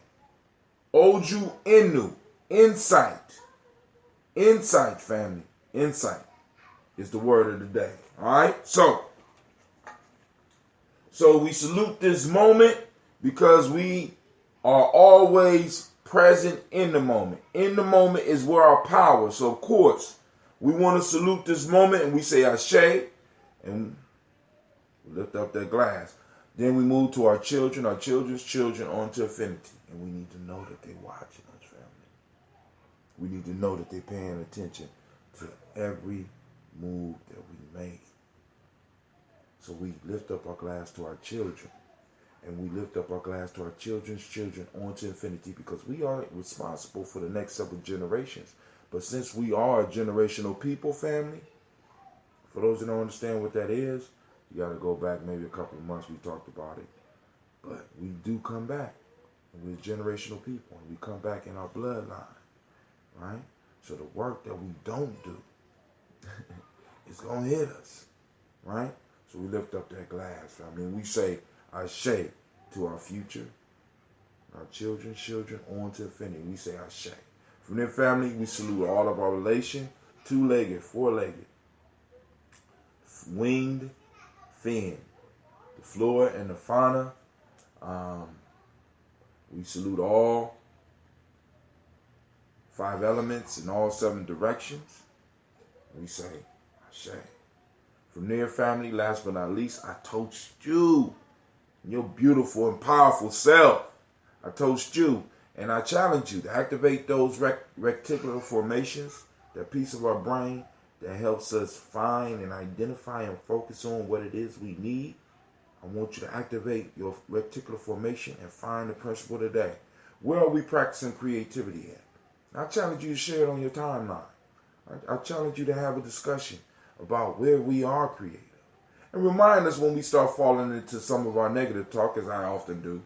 Oju Inu, insight. Insight, family. Insight is the word of the day. All right? So we salute this moment because we are always present in the moment. In the moment is where our power. So, of course, we want to salute this moment and we say Ashe and we lift up that glass. Then we move to our children, our children's children, on to infinity. And we need to know that they're watching us, family. We need to know that they're paying attention to every move that we make. So we lift up our glass to our children. And we lift up our glass to our children's children on to infinity because we are responsible for the next several generations. But since we are a generational people, family, for those that don't understand what that is, you got to go back maybe a couple of months. We talked about it. But we do come back. And we're generational people. And we come back in our bloodline. Right? So the work that we don't do is going to hit us. Right? So we lift up that glass, family. And we say, Ashe to our future, our children's children, on to infinity. We say Ashe. From their family, we salute all of our relation, two-legged, four-legged, winged, fin, the flora and the fauna. We salute all 5 elements in all 7 directions. We say Ashe. From their family, last but not least, I toast you. Your beautiful and powerful self. I toast you and I challenge you to activate those reticular formations, that piece of our brain that helps us find and identify and focus on what it is we need. I want you to activate your reticular formation and find the principle today. Where are we practicing creativity at? I challenge you to share it on your timeline. I challenge you to have a discussion about where we are creative. And remind us when we start falling into some of our negative talk, as I often do,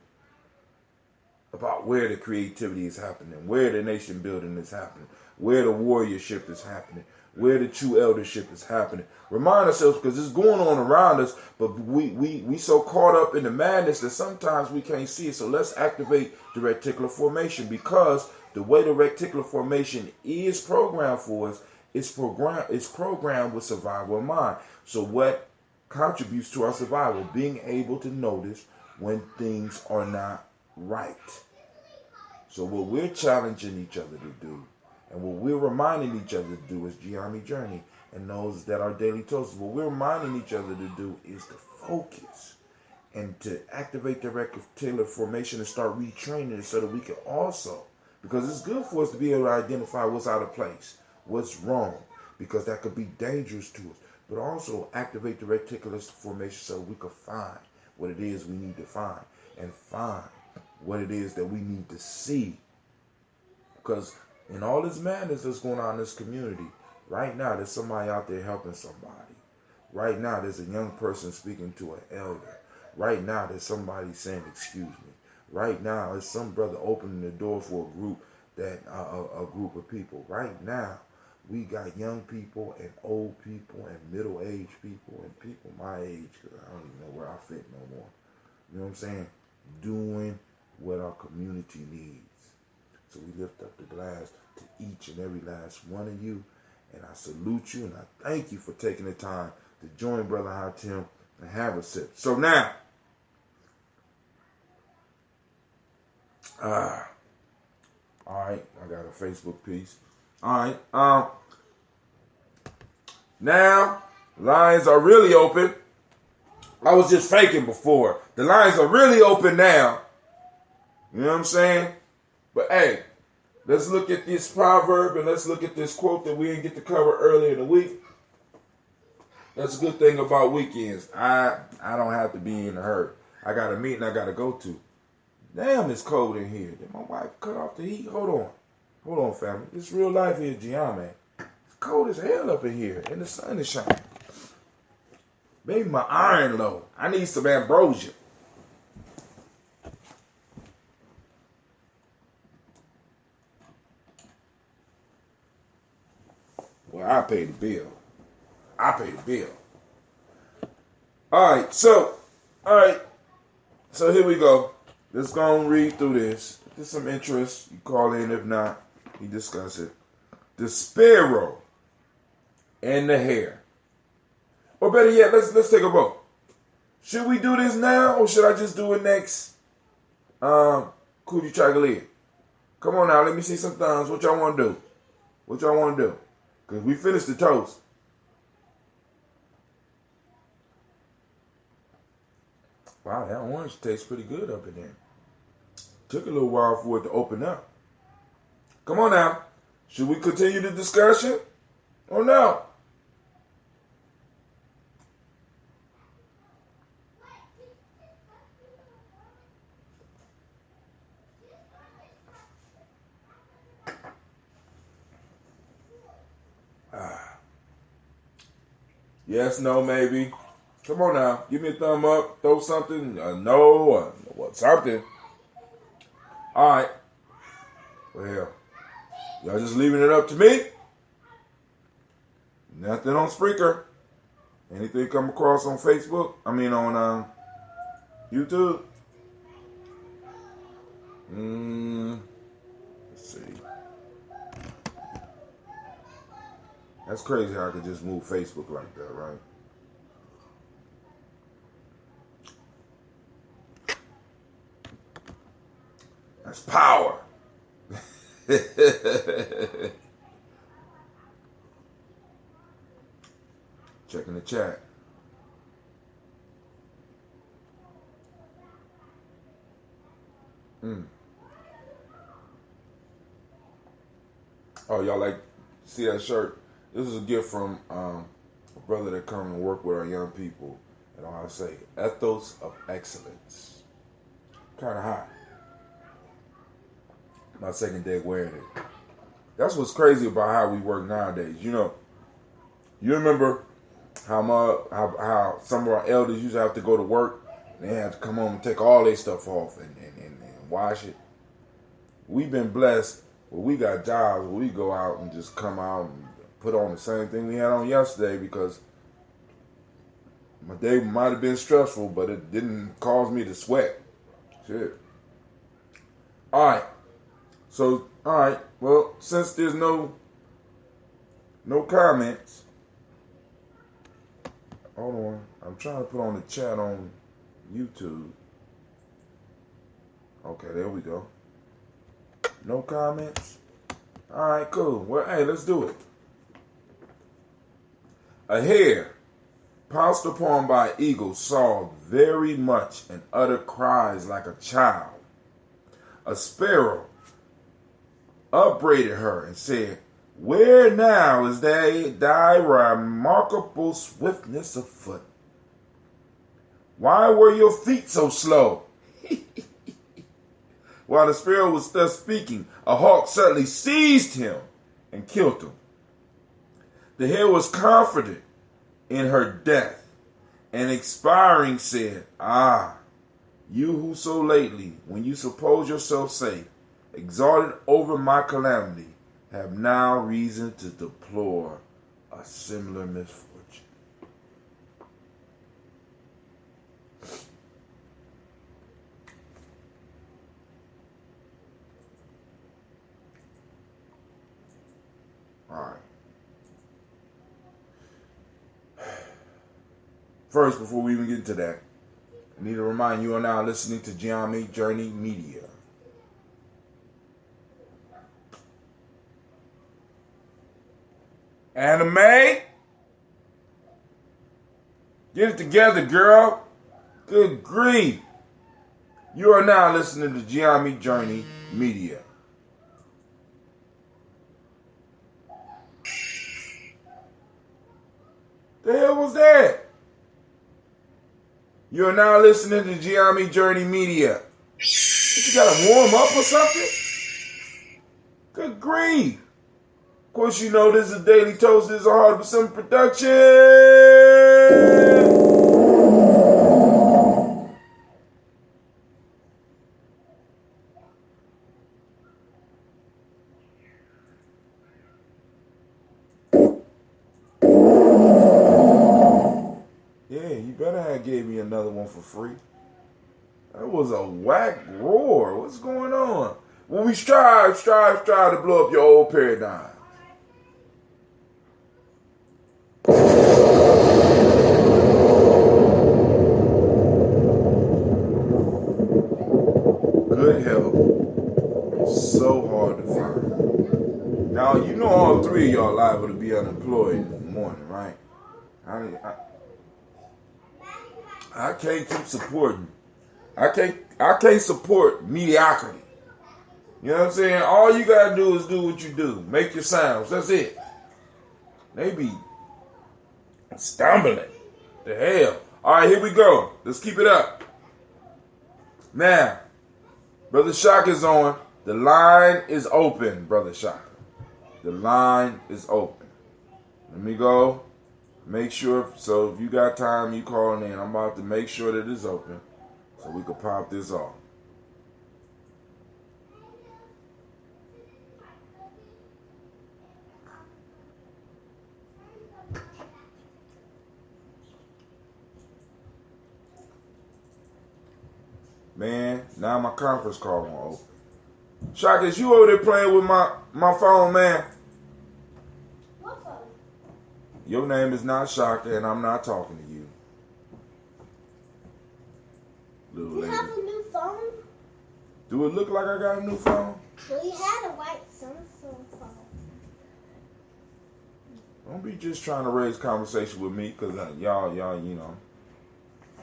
about where the creativity is happening, where the nation building is happening, where the warriorship is happening, where the true eldership is happening. Remind ourselves, because it's going on around us, but we so caught up in the madness that sometimes we can't see it. So let's activate the reticular formation, because the way the reticular formation is programmed for us, it's programmed with survival in mind. So what contributes to our survival? Being able to notice when things are not right. So what we're challenging each other to do, and what we're reminding each other to do is Gye-Nyame journey, and those that are daily toasts. What we're reminding each other to do is to focus and to activate the reticular formation and start retraining it so that we can also, because it's good for us to be able to identify what's out of place, what's wrong, because that could be dangerous to us, but also activate the reticular formation so we can find what it is we need to find, and find what it is that we need to see. Because in all this madness that's going on in this community, right now there's somebody out there helping somebody. Right now there's a young person speaking to an elder. Right now there's somebody saying, excuse me. Right now there's some brother opening the door for a group of people. Right now we got young people and old people and middle-aged people and people my age, because I don't even know where I fit no more. You know what I'm saying? Doing what our community needs. So we lift up the glass to each and every last one of you, and I salute you, and I thank you for taking the time to join Brother Hatim and have a sip. So now, all right, I got a Facebook piece. All right, now lines are really open. I was just faking before. The lines are really open now. You know what I'm saying? But hey, let's look at this proverb and let's look at this quote that we didn't get to cover earlier in the week. That's a good thing about weekends. I don't have to be in a hurry. I got a meeting I got to go to. Damn, it's cold in here. Did my wife cut off the heat? Hold on, family. It's real life here, Gye-Nyame. It's cold as hell up in here, and the sun is shining. Maybe my iron low. I need some ambrosia. Well, I pay the bill. All right, so here we go. Let's go and read through this. If there's some interest, you call in. If not, we discuss it. The sparrow and the hare. Or better yet, let's take a vote. Should we do this now, or should I just do it next? Cootie Chagalia. Come on now, let me see some thumbs. What y'all want to do? Because we finished the toast. Wow, that orange tastes pretty good up in there. Took a little while for it to open up. Come on now. Should we continue the discussion or no? Yes, no, maybe. Come on now. Give me a thumb up. Throw something. No. Something. All right. Well, y'all just leaving it up to me? Nothing on Spreaker. Anything come across on Facebook? I mean on YouTube? Let's see. That's crazy how I could just move Facebook like that, right? That's power. Checking the chat. Oh, y'all like see that shirt? This is a gift from a brother that come and work with our young people. I don't know how to say it. Ethos of excellence. Kind of hot. My second day wearing it. That's what's crazy about how we work nowadays. You know, you remember how some of our elders used to have to go to work. They had to come home and take all their stuff off and wash it. We've been blessed where we got jobs where we go out and just come out and put on the same thing we had on yesterday because my day might have been stressful, but it didn't cause me to sweat. Shit. Alright. So, alright. Well, since there's no comments. Hold on. I'm trying to put on the chat on YouTube. Okay, there we go. No comments? Alright, cool. Well, hey, let's do it. A hare pounced upon by an eagle saw very much and uttered cries like a child. A sparrow upbraided her and said, "Where now is thy remarkable swiftness of foot? Why were your feet so slow?" While the sparrow was thus speaking, a hawk suddenly seized him and killed him. The hare was comforted in her death, and expiring said, "Ah, you who so lately, when you suppose yourself safe, exalted over my calamity, have now reason to deplore a similar misfortune." All right. First, before we even get into that, I need to remind you are now listening to Gye-Nyame Journey Media. Anime? Get it together, girl. Good grief. You are now listening to Gye-Nyame Journey Media. The hell was that? You are now listening to Gye-Nyame Journey Media. You gotta warm up or something? Good grief. Of course, you know this is a Daily Toast. This is a 100% production. Yeah, you better have gave me another one for free. That was a whack roar. What's going on? When we strive to blow up your old paradigm. Good health is so hard to find. Now, you know all three of y'all liable to be unemployed in the morning, right? I can't keep supporting. I can't support mediocrity. You know what I'm saying? All you gotta do is do what you do. Make your sounds. That's it. They be stumbling. The hell. Alright, here we go. Let's keep it up. Now, Brother Shock is on. The line is open, Brother Shock. The line is open. Let me go. Make sure, so if you got time, you calling in. I'm about to make sure that it's open so we can pop this off. Man, now my conference call won't open. Shock, is you over there playing with my phone, man? What phone? Your name is not Shaka, and I'm not talking to you. Little You lady. have a new phone? Do it look like I got a new phone? Well, you had a white Samsung phone. Don't be just trying to raise conversation with me, because y'all, you know.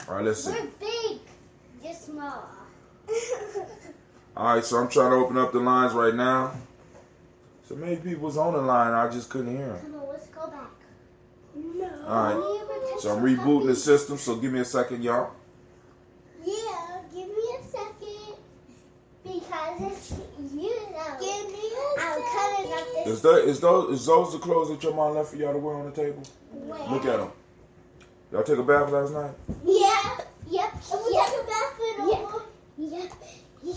All right, let's see. We're big. You're small. All right, so I'm trying to open up the lines right now. So many people's on the line, I just couldn't hear them. Come on, let's go No. Alright. So I'm rebooting the system, so give me a second, y'all. Yeah, give me a second. Because it's, you know. Give me a second. I'm cutting up this. Is those the clothes that your mom left for y'all to wear on the table? Where? Look at them. Y'all take a bath last night? Yeah. Yep. And we took a bath in a Yep.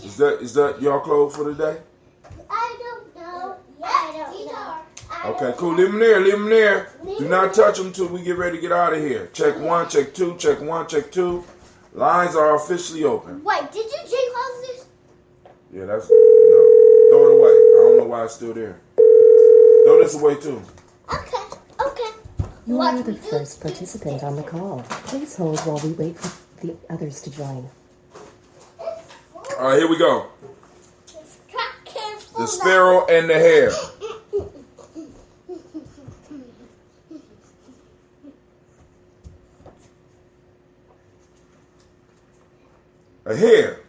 Is that y'all clothes for the day? I don't know. Yeah, I don't know. Okay, cool. Leave them there. Leave them there. Do not touch them until we get ready to get out of here. Check 1, check 2, check 1, check 2. Lines are officially open. Wait, did you J-Close this? Yeah, that's... No. Throw it away. I don't know why it's still there. Throw this away, too. Okay. You are the first participant on the call. Please hold while we wait for the others to join. All right, here we go. The sparrow and the hare. A hare,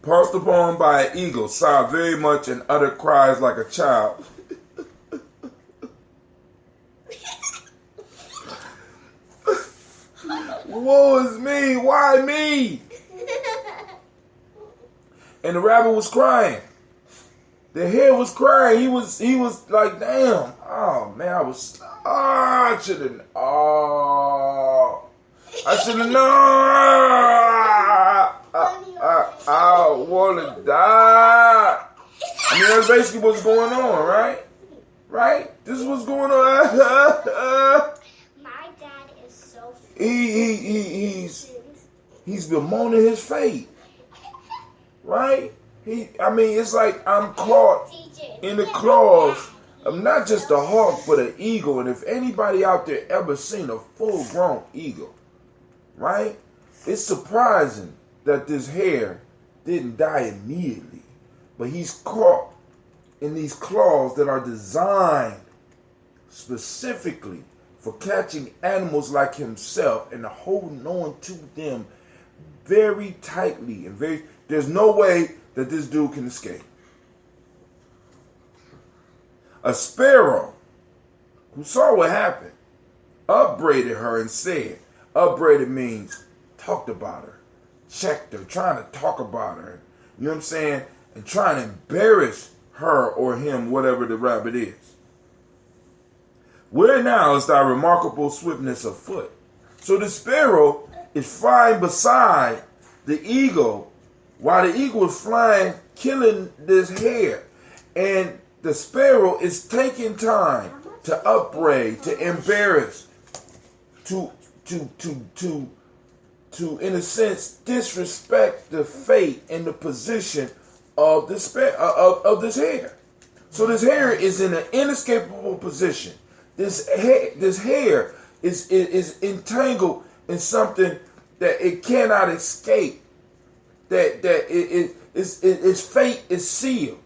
passed upon by an eagle, sighed very much and uttered cries like a child. Woe is me, why me? And the rabbit was crying. The hare was crying. He was like, damn. Oh man, I should have known. I want to die. I mean, that's basically what's going on, right? Right? This is what's going on. My dad is so He's bemoaning his fate. Right? It's like I'm caught in the claws of not just a hawk, but an eagle. And if anybody out there ever seen a full-grown eagle, right? It's surprising that this hare didn't die immediately. But he's caught in these claws that are designed specifically for catching animals like himself and holding on to them very tightly and there's no way that this dude can escape. A sparrow who saw what happened upbraided her and said, upbraided means talked about her, checked her, trying to talk about her, you know what I'm saying, and trying to embarrass her or him, whatever the rabbit is. Where now is thy remarkable swiftness of foot? So the sparrow is flying beside the eagle while the eagle is flying, killing this hare. And the sparrow is taking time to upbraid, to embarrass, to in a sense disrespect the fate and the position of this hare. So this hare is in an inescapable position. This hare is entangled in something that it cannot escape. That its fate is sealed.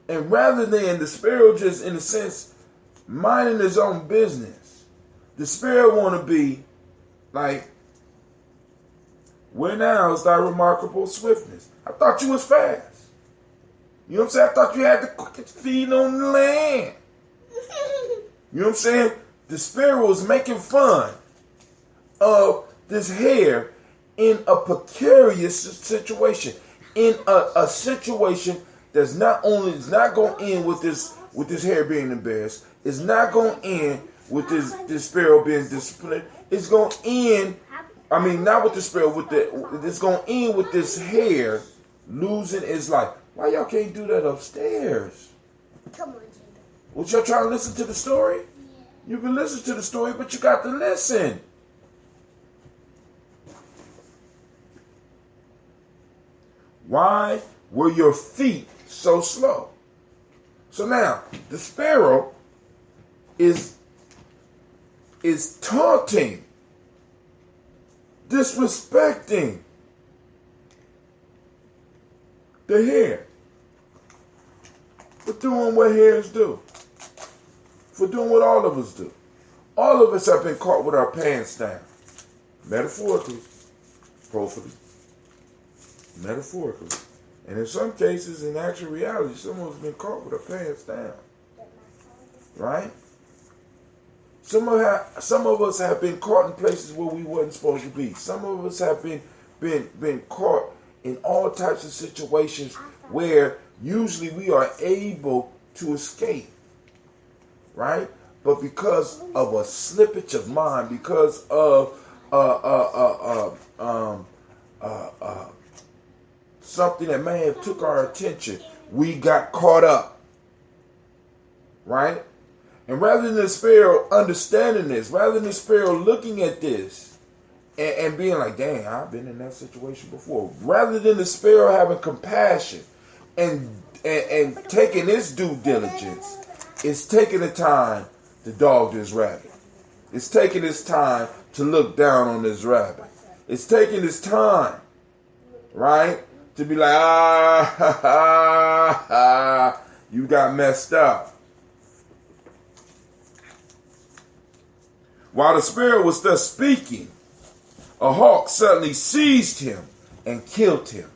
And rather than the sparrow just, in a sense, minding his own business, the sparrow want to be like, where now is thy remarkable swiftness? I thought you was fast. You know what I'm saying? I thought you had the quickest feet on the land. You know what I'm saying? The sparrow is making fun of this hare in a precarious situation, in a situation that's not going to end with this hare being embarrassed. It's not going to end with this sparrow being disciplined. It's going to end. Not with the sparrow. It's going to end with this hare losing its life. Why y'all can't do that upstairs? Come on, Jimmy. Was y'all trying to listen to the story? Yeah. You can listen to the story, but you got to listen. Why were your feet so slow? So now, the sparrow is taunting, disrespecting the hare for doing what hares do, for doing what all of us do. All of us have been caught with our pants down, metaphorically, hopefully. Metaphorically. And in some cases, in actual reality, someone's been caught with their pants down. Right? Some of us have been caught in places where we wasn't supposed to be. Some of us have been caught in all types of situations where usually we are able to escape, right? But because of a slippage of mind, because of something that may have took our attention, we got caught up, right? And rather than the sparrow understanding this, rather than the sparrow looking at this and being like, dang, I've been in that situation before, rather than the sparrow having compassion and taking its due diligence, it's taking the time to dog this rabbit. It's taking its time to look down on this rabbit. It's taking its time, right, to be like, you got messed up. While the sparrow was thus speaking, a hawk suddenly seized him and killed him.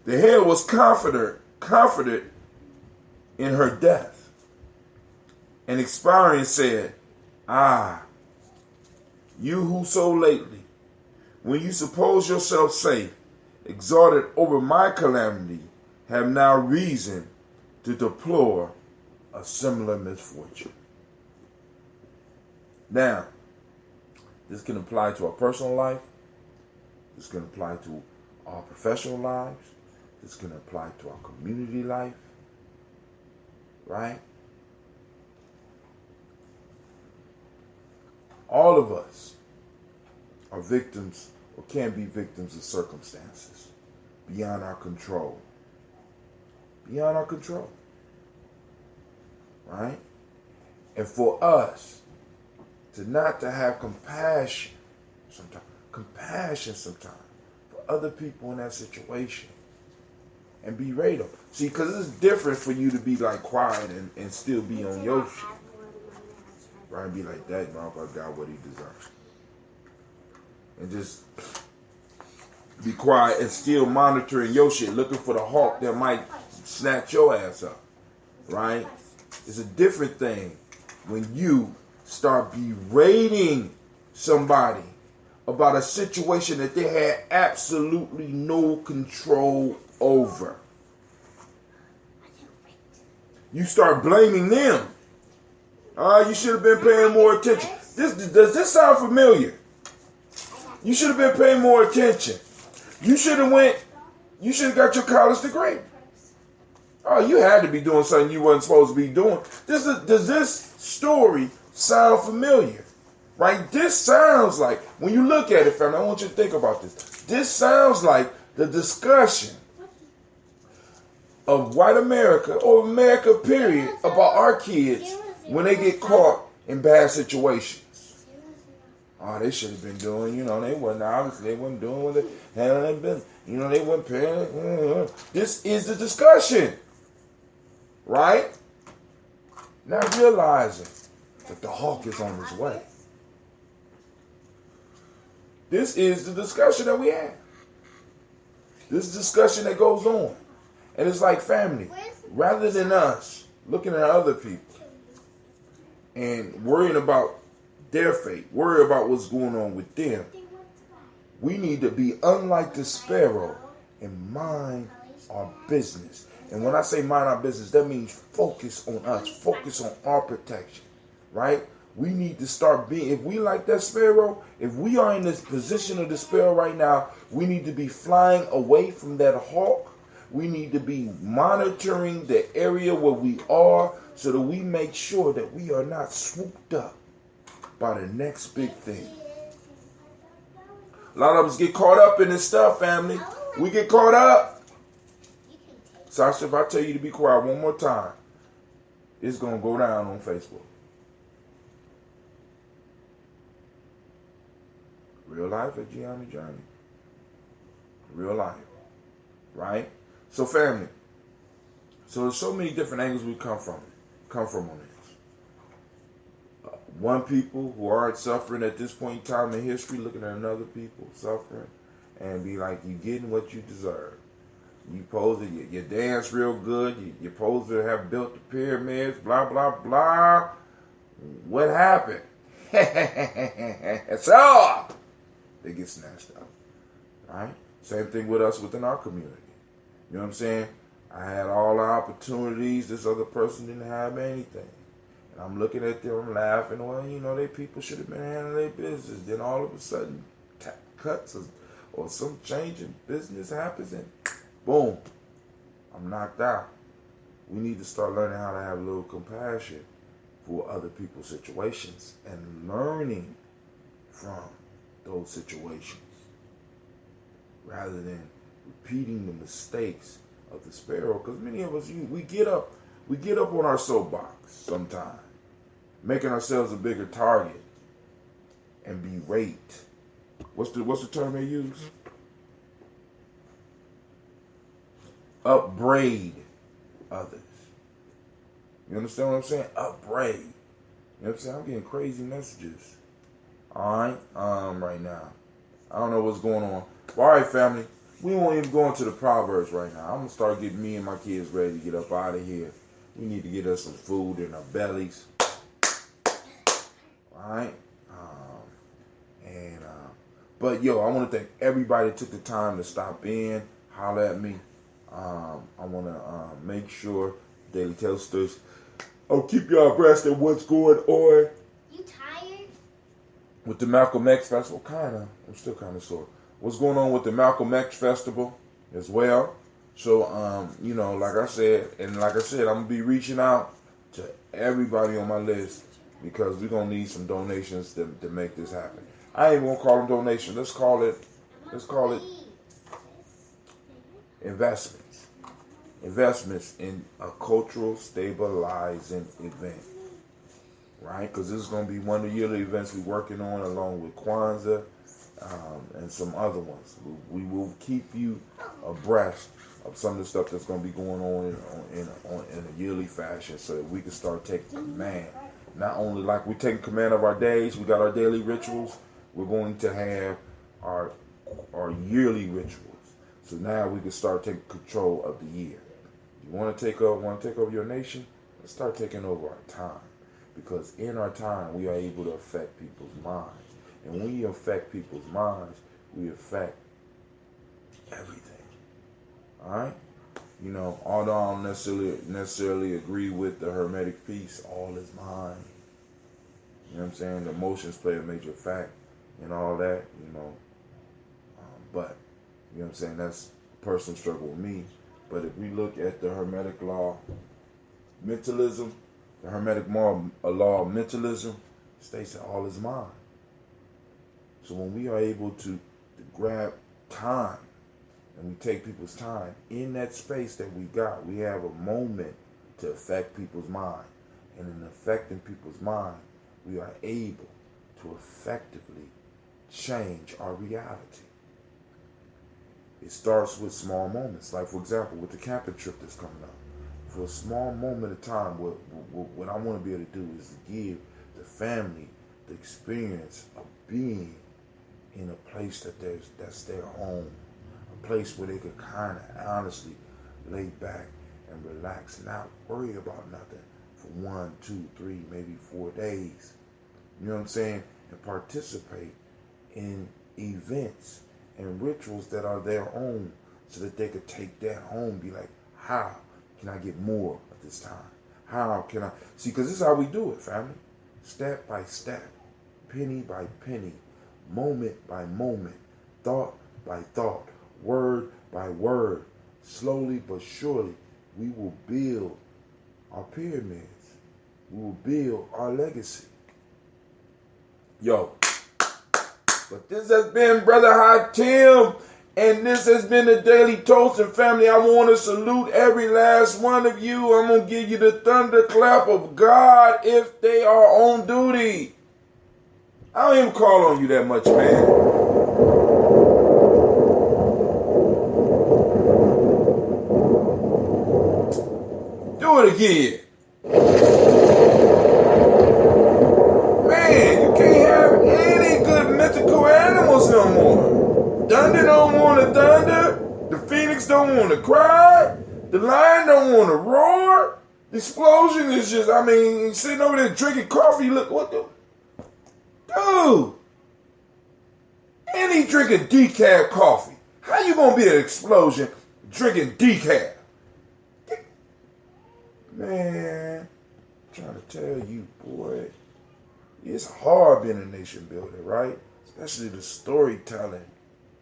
The hare was comforted in her death, and expiring said, you who so lately, when you suppose yourself safe, exalted over my calamity, have now reason to deplore a similar misfortune. Now, this can apply to our personal life. This can apply to our professional lives. This can apply to our community life. Right? All of us are victims or can be victims of circumstances beyond our control. Beyond our control. Right? And for us to have compassion sometimes for other people in that situation and berate them. See, because it's different for you to be like quiet and still be on your shit. Right? And be like, that motherfucker got what he deserves. And just be quiet and still monitoring your shit, looking for the hawk that might snatch your ass up. Right? It's a different thing when you start berating somebody about a situation that they had absolutely no control over. You start blaming them. You should have been paying more attention. Does this sound familiar? You should have been paying more attention. You should have got your college degree. Oh, you had to be doing something you wasn't supposed to be doing. Does this story sound familiar? Right? This sounds like, when you look at it, family, I want you to think about this. This sounds like the discussion of white America, or America period, about our kids when they get caught in bad situations. Oh, they should have been doing, they wasn't doing what they had been, they weren't paying. This is the discussion. Right? Not realizing that the hawk is on his way. This is the discussion that we have. This discussion that goes on. And it's like, family, rather than us looking at other people and worrying about their fate, worry about what's going on with them, we need to be unlike the sparrow and mind our business. And when I say mind our business, that means focus on us, focus on our protection, right? We need to start being, if we like that sparrow, if we are in this position of the sparrow right now, we need to be flying away from that hawk. We need to be monitoring the area where we are so that we make sure that we are not swooped up by the next big thing. A lot of us get caught up in this stuff, family. We get caught up. Sasha, if I tell you to be quiet one more time, it's going to go down on Facebook. Real life at Gye-Nyame Journey. Real life. Right? So family. So there's so many different angles we come from on this. One people who aren't suffering at this point in time in history, looking at another people suffering and be like, you getting what you deserve. You supposed to, you dance real good. You're supposed to have built the pyramids, blah, blah, blah. what happened? So they get snatched up. Right? Same thing with us within our community. You know what I'm saying? I had all the opportunities. This other person didn't have anything. And I'm looking at them laughing. Well, you know, they people should have been handling their business. Then all of a sudden, cuts or some change in business happens and boom, I'm knocked out. We need to start learning how to have a little compassion for other people's situations and learning from those situations rather than repeating the mistakes of the sparrow. Because many of us, we get up on our soapbox sometimes, making ourselves a bigger target and berate. What's the term they use? Upbraid others. You understand what I'm saying? Upbraid. You know what I'm saying? I'm getting crazy messages. Alright? Right now. I don't know what's going on. Alright, family. We won't even go into the Proverbs right now. I'm going to start getting me and my kids ready to get up out of here. We need to get us some food in our bellies. Alright? But yo, I want to thank everybody that took the time to stop in, holler at me. I want to make sure Daily Toasters, I'll keep y'all abreast of what's going on. You tired? With the Malcolm X Festival, kinda. I'm still kinda sore. What's going on with the Malcolm X Festival as well? So, you know, like I said, I'm gonna be reaching out to everybody on my list because we're gonna need some donations to make this happen. I ain't gonna call them donations. Let's call it investments. Investments in a cultural stabilizing event. Right? Because this is going to be one of the yearly events we're working on along with Kwanzaa and some other ones. We will keep you abreast of some of the stuff that's going to be going on in a yearly fashion so that we can start taking command. Not only like we're taking command of our days, we got our daily rituals, we're going to have our yearly rituals. So now we can start taking control of the year. You want to take over your nation? Let's start taking over our time. Because in our time, we are able to affect people's minds. And when you affect people's minds, we affect everything. All right? You know, although I don't necessarily agree with the Hermetic piece, all is mind. You know what I'm saying? The emotions play a major fact and all that, you know. But, you know what I'm saying? That's a personal struggle with me. But if we look at the Hermetic law, mentalism, the Hermetic law of mentalism states that all is mind. So when we are able to grab time and we take people's time in that space that we got, we have a moment to affect people's mind. And in affecting people's mind, we are able to effectively change our reality. It starts with small moments. Like, for example, with the camping trip that's coming up. For a small moment of time, what I want to be able to do is to give the family the experience of being in a place that's their home. A place where they could kind of honestly lay back and relax, not worry about nothing for 1, 2, 3, maybe 4 days. You know what I'm saying? And participate in events and rituals that are their own so that they could take that home, be like, how can I get more of this time? How can I? See, because this is how we do it, family. Step by step, penny by penny, moment by moment, thought by thought, word by word, slowly but surely, we will build our pyramids. We will build our legacy. Yo. But this has been Brother Hatim, and this has been the Daily Toast. And family, I want to salute every last one of you. I'm going to give you the thunderclap of God if they are on duty. I don't even call on you that much, man. Do it again. Man, you can't have any good mythical animals no more. Thunder don't want to thunder. The phoenix don't want to cry. The lion don't want to roar. Explosion is just, I mean, sitting over there drinking coffee, look, what the? Dude! And he drinking decaf coffee. How you gonna be an explosion drinking decaf? Man, I'm trying to tell you, boy, it's hard being a nation builder, right? Especially the storytelling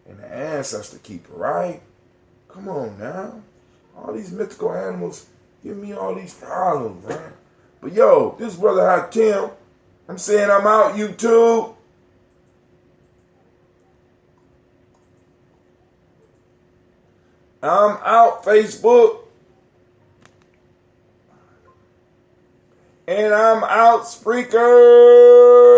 and the ancestor keeper, right? Come on now. All these mythical animals give me all these problems, man. But yo, this brother Hot Tim, I'm saying I'm out, YouTube. I'm out, Facebook. And I'm out, Spreaker.